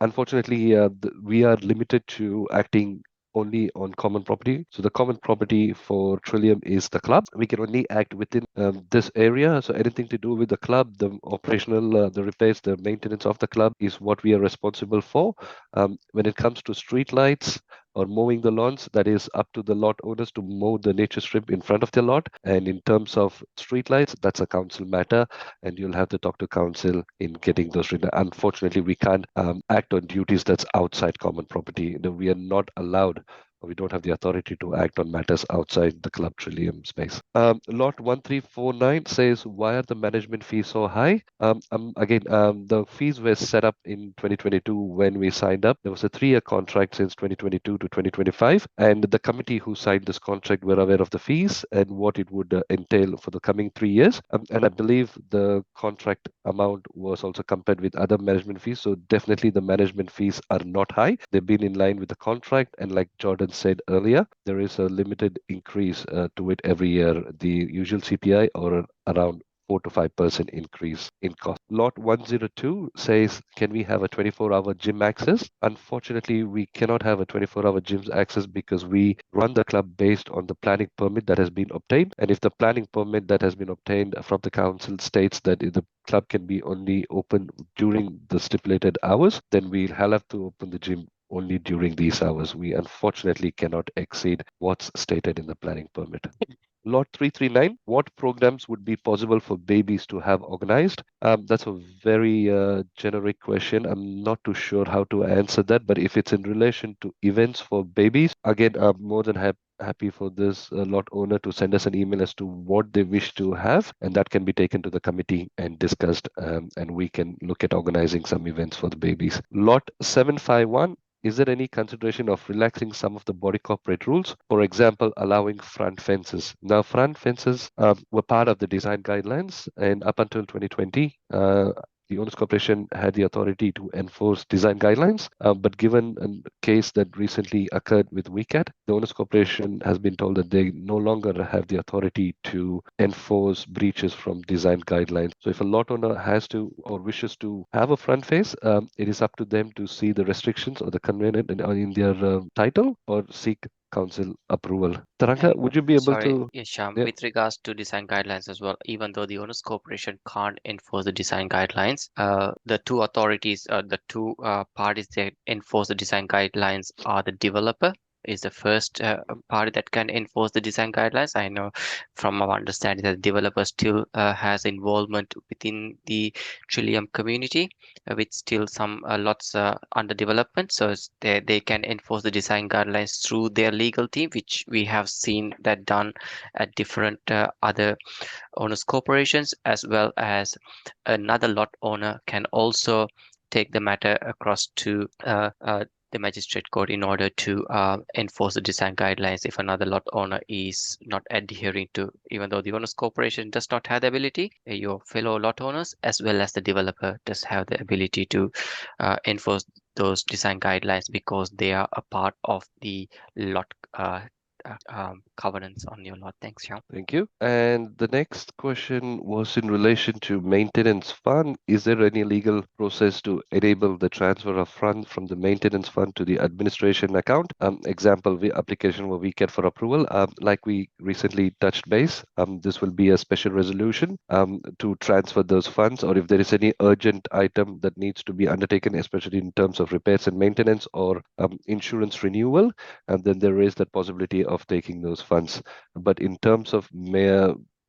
Unfortunately, we are limited to acting only on common property. So the common property for Trillium is the club. We can only act within this area. So anything to do with the club, the operational, the repairs, the maintenance of the club is what we are responsible for. When it comes to street lights or mowing the lawns, that is up to the lot owners to mow the nature strip in front of their lot. And in terms of street lights, that's a council matter, and you'll have to talk to council in getting those. Unfortunately, we can't act on duties that's outside common property. We are not allowed, we don't have the authority to act on matters outside the Club Trillium space. Lot 1349 says, why are the management fees so high? The fees were set up in 2022 when we signed up. There was a 3-year contract since 2022 to 2025, and the committee who signed this contract were aware of the fees and what it would entail for the coming 3 years. And I believe the contract amount was also compared with other management fees. So definitely the management fees are not high. They've been in line with the contract, and like Jordan said earlier, there is a limited increase to it every year, the usual CPI or around 4 to 5% increase in cost. Lot 102 says, can we have a 24-hour gym access? Unfortunately, we cannot have a 24-hour gym access because we run the club based on the planning permit that has been obtained. And if the planning permit that has been obtained from the council states that the club can be only open during the stipulated hours, then we'll have to open the gym only during these hours. We unfortunately cannot exceed what's stated in the planning permit. Lot 339, what programs would be possible for babies to have organized? That's a very generic question. I'm not too sure how to answer that, but if it's in relation to events for babies, again, I'm more than happy for this lot owner to send us an email as to what they wish to have, and that can be taken to the committee and discussed, and we can look at organizing some events for the babies. Lot 751, is there any consideration of relaxing some of the body corporate rules? For example, allowing front fences. Now, front fences were part of the design guidelines, and up until 2020, the Owners Corporation had the authority to enforce design guidelines. But given a case that recently occurred with WeCat, the Owners Corporation has been told that they no longer have the authority to enforce breaches from design guidelines. So if a lot owner has to or wishes to have a front face, it is up to them to see the restrictions or the covenant in their title or seek council approval. Taranga, would you be able to? Yes, Sham, Yeah. with regards to design guidelines as well, even though the Owners Corporation can't enforce the design guidelines, the two authorities, the two parties that enforce the design guidelines are the developer is the first party that can enforce the design guidelines. I know from our understanding that the developer still has involvement within the Trillium community, with still some lots under development. So they can enforce the design guidelines through their legal team, which we have seen that done at different other owners corporations, as well as another lot owner can also take the matter across to the magistrate court in order to enforce the design guidelines if another lot owner is not adhering to, even though the owners corporation does not have the ability, your fellow lot owners as well as the developer does have the ability to enforce those design guidelines because they are a part of the lot covenants on your lot. Thanks, Sean. Thank you. And the next question was in relation to maintenance fund. Is there any legal process to enable the transfer of fund from the maintenance fund to the administration account? Example, application for VCAT for approval. Like we recently touched base, this will be a special resolution to transfer those funds, or if there is any urgent item that needs to be undertaken, especially in terms of repairs and maintenance or insurance renewal, and then there is that possibility of taking those funds. But in terms of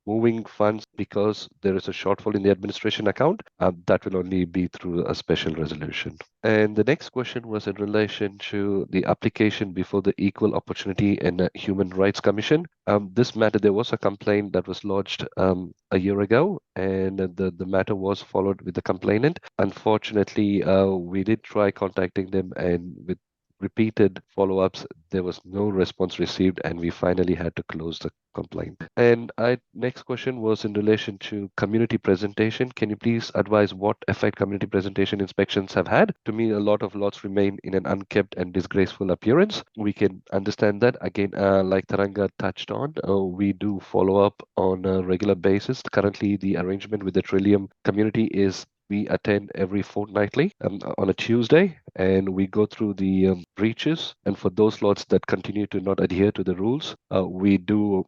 moving funds because there is a shortfall in the administration account, that will only be through a special resolution. And the next question was in relation to the application before the Equal Opportunity and Human Rights Commission. This matter, there was a complaint that was lodged a year ago, and the matter was followed with the complainant. Unfortunately, we did try contacting them, and with repeated follow-ups, there was no response received, and we finally had to close the complaint. And next question was in relation to community presentation. Can you please advise what effect community presentation inspections have had? To me, a lot of lots remain in an unkept and disgraceful appearance. We can understand that. Again, like Taranga touched on, we do follow up on a regular basis. Currently, the arrangement with the Trillium community is we attend every fortnightly on a Tuesday, and we go through the breaches. And for those lots that continue to not adhere to the rules, we do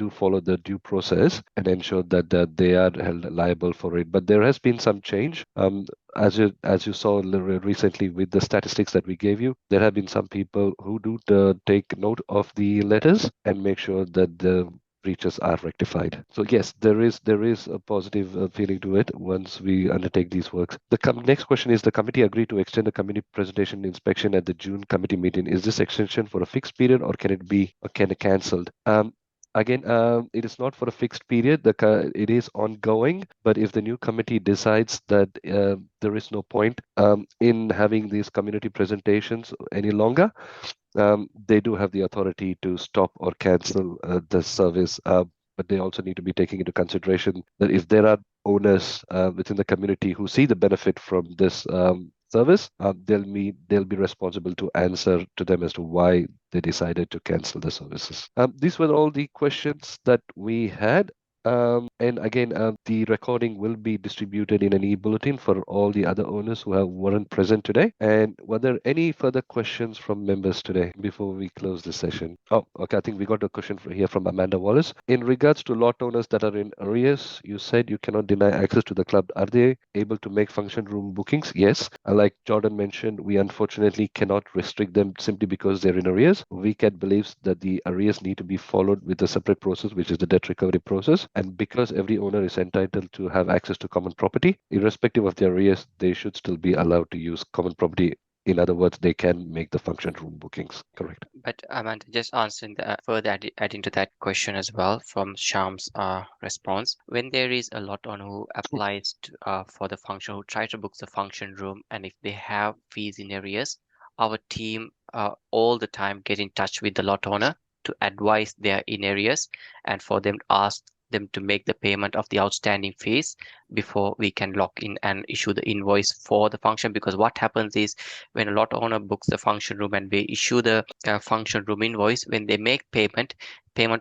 follow the due process and ensure that they are held liable for it. But there has been some change. As you saw recently with the statistics that we gave you, there have been some people who do take note of the letters and make sure that the breaches are rectified. So yes, there is a positive feeling to it once we undertake these works. The next question is: the committee agreed to extend the committee presentation inspection at the June committee meeting. Is this extension for a fixed period, or can it cancelled? Again, it is not for a fixed period. It is ongoing. But if the new committee decides that there is no point in having these community presentations any longer, they do have the authority to stop or cancel the service. But they also need to be taking into consideration that if there are owners within the community who see the benefit from this service, they'll be responsible to answer to them as to why they decided to cancel the services. These were all the questions that we had. And again, the recording will be distributed in an e-bulletin for all the other owners who weren't present today. And were there any further questions from members today before we close the session? Oh, okay. I think we got a question here from Amanda Wallace. In regards to lot owners that are in arrears, you said you cannot deny access to the club. Are they able to make function room bookings? Yes. Like Jordan mentioned, we unfortunately cannot restrict them simply because they're in arrears. VCAT believes that the arrears need to be followed with a separate process, which is the debt recovery process. And because every owner is entitled to have access to common property, irrespective of their arrears, they should still be allowed to use common property. In other words, they can make the function room bookings. Correct. But Amanda, just answering further adding to that question as well from Sham's response. When there is a lot owner who applies for the function, who try to book the function room, and if they have fees in arrears, our team all the time get in touch with the lot owner to advise their in arrears and for them to ask them to make the payment of the outstanding fees before we can lock in and issue the invoice for the function. Because what happens is when a lot owner books the function room and we issue the function room invoice, when they make payment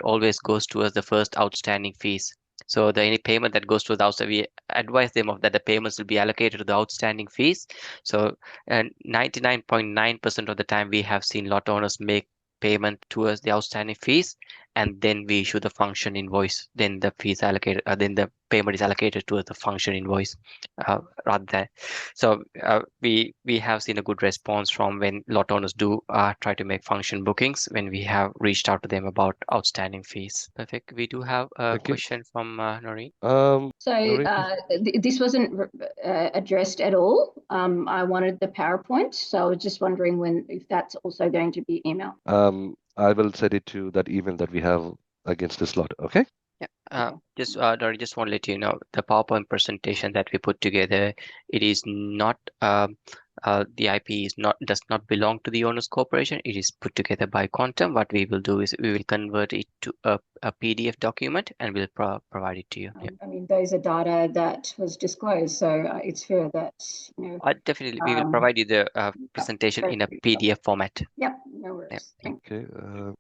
always goes towards the first outstanding fees. So any payment that goes to the outstanding, we advise them of that the payments will be allocated to the outstanding fees. So 99.9% of the time we have seen lot owners make payment towards the outstanding fees, and then we issue the function invoice. Then the fees allocated, then the payment is allocated towards the function invoice rather than. So we have seen a good response from when lot owners do try to make function bookings when we have reached out to them about outstanding fees. Perfect. We do have a question from Noreen. This wasn't addressed at all. I wanted the PowerPoint, so I was just wondering if that's also going to be emailed. I will send it to that email that we have against this lot. Okay. Yeah. Just Dory, just want to let you know the PowerPoint presentation that we put together. It is not the IP does not belong to the owners corporation. It is put together by Quantum. What we will do is we will convert it to a PDF document and we'll provide it to you. Yeah. I mean, those are data that was disclosed, so it's fair that, Definitely, we will provide you the presentation in a PDF format. Yep, no worries. Yep. Okay,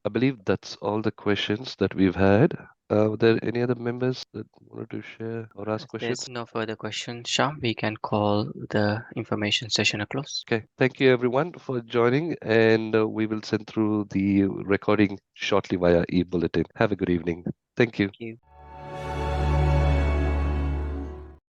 I believe that's all the questions that we've had. Were there any other members that wanted to share or ask If questions? there's no further questions, Sham, we can call the information session a close. Okay, thank you everyone for joining, and we will send through the recording shortly via e-bulletin. Have a good evening. Thank you. Thank you.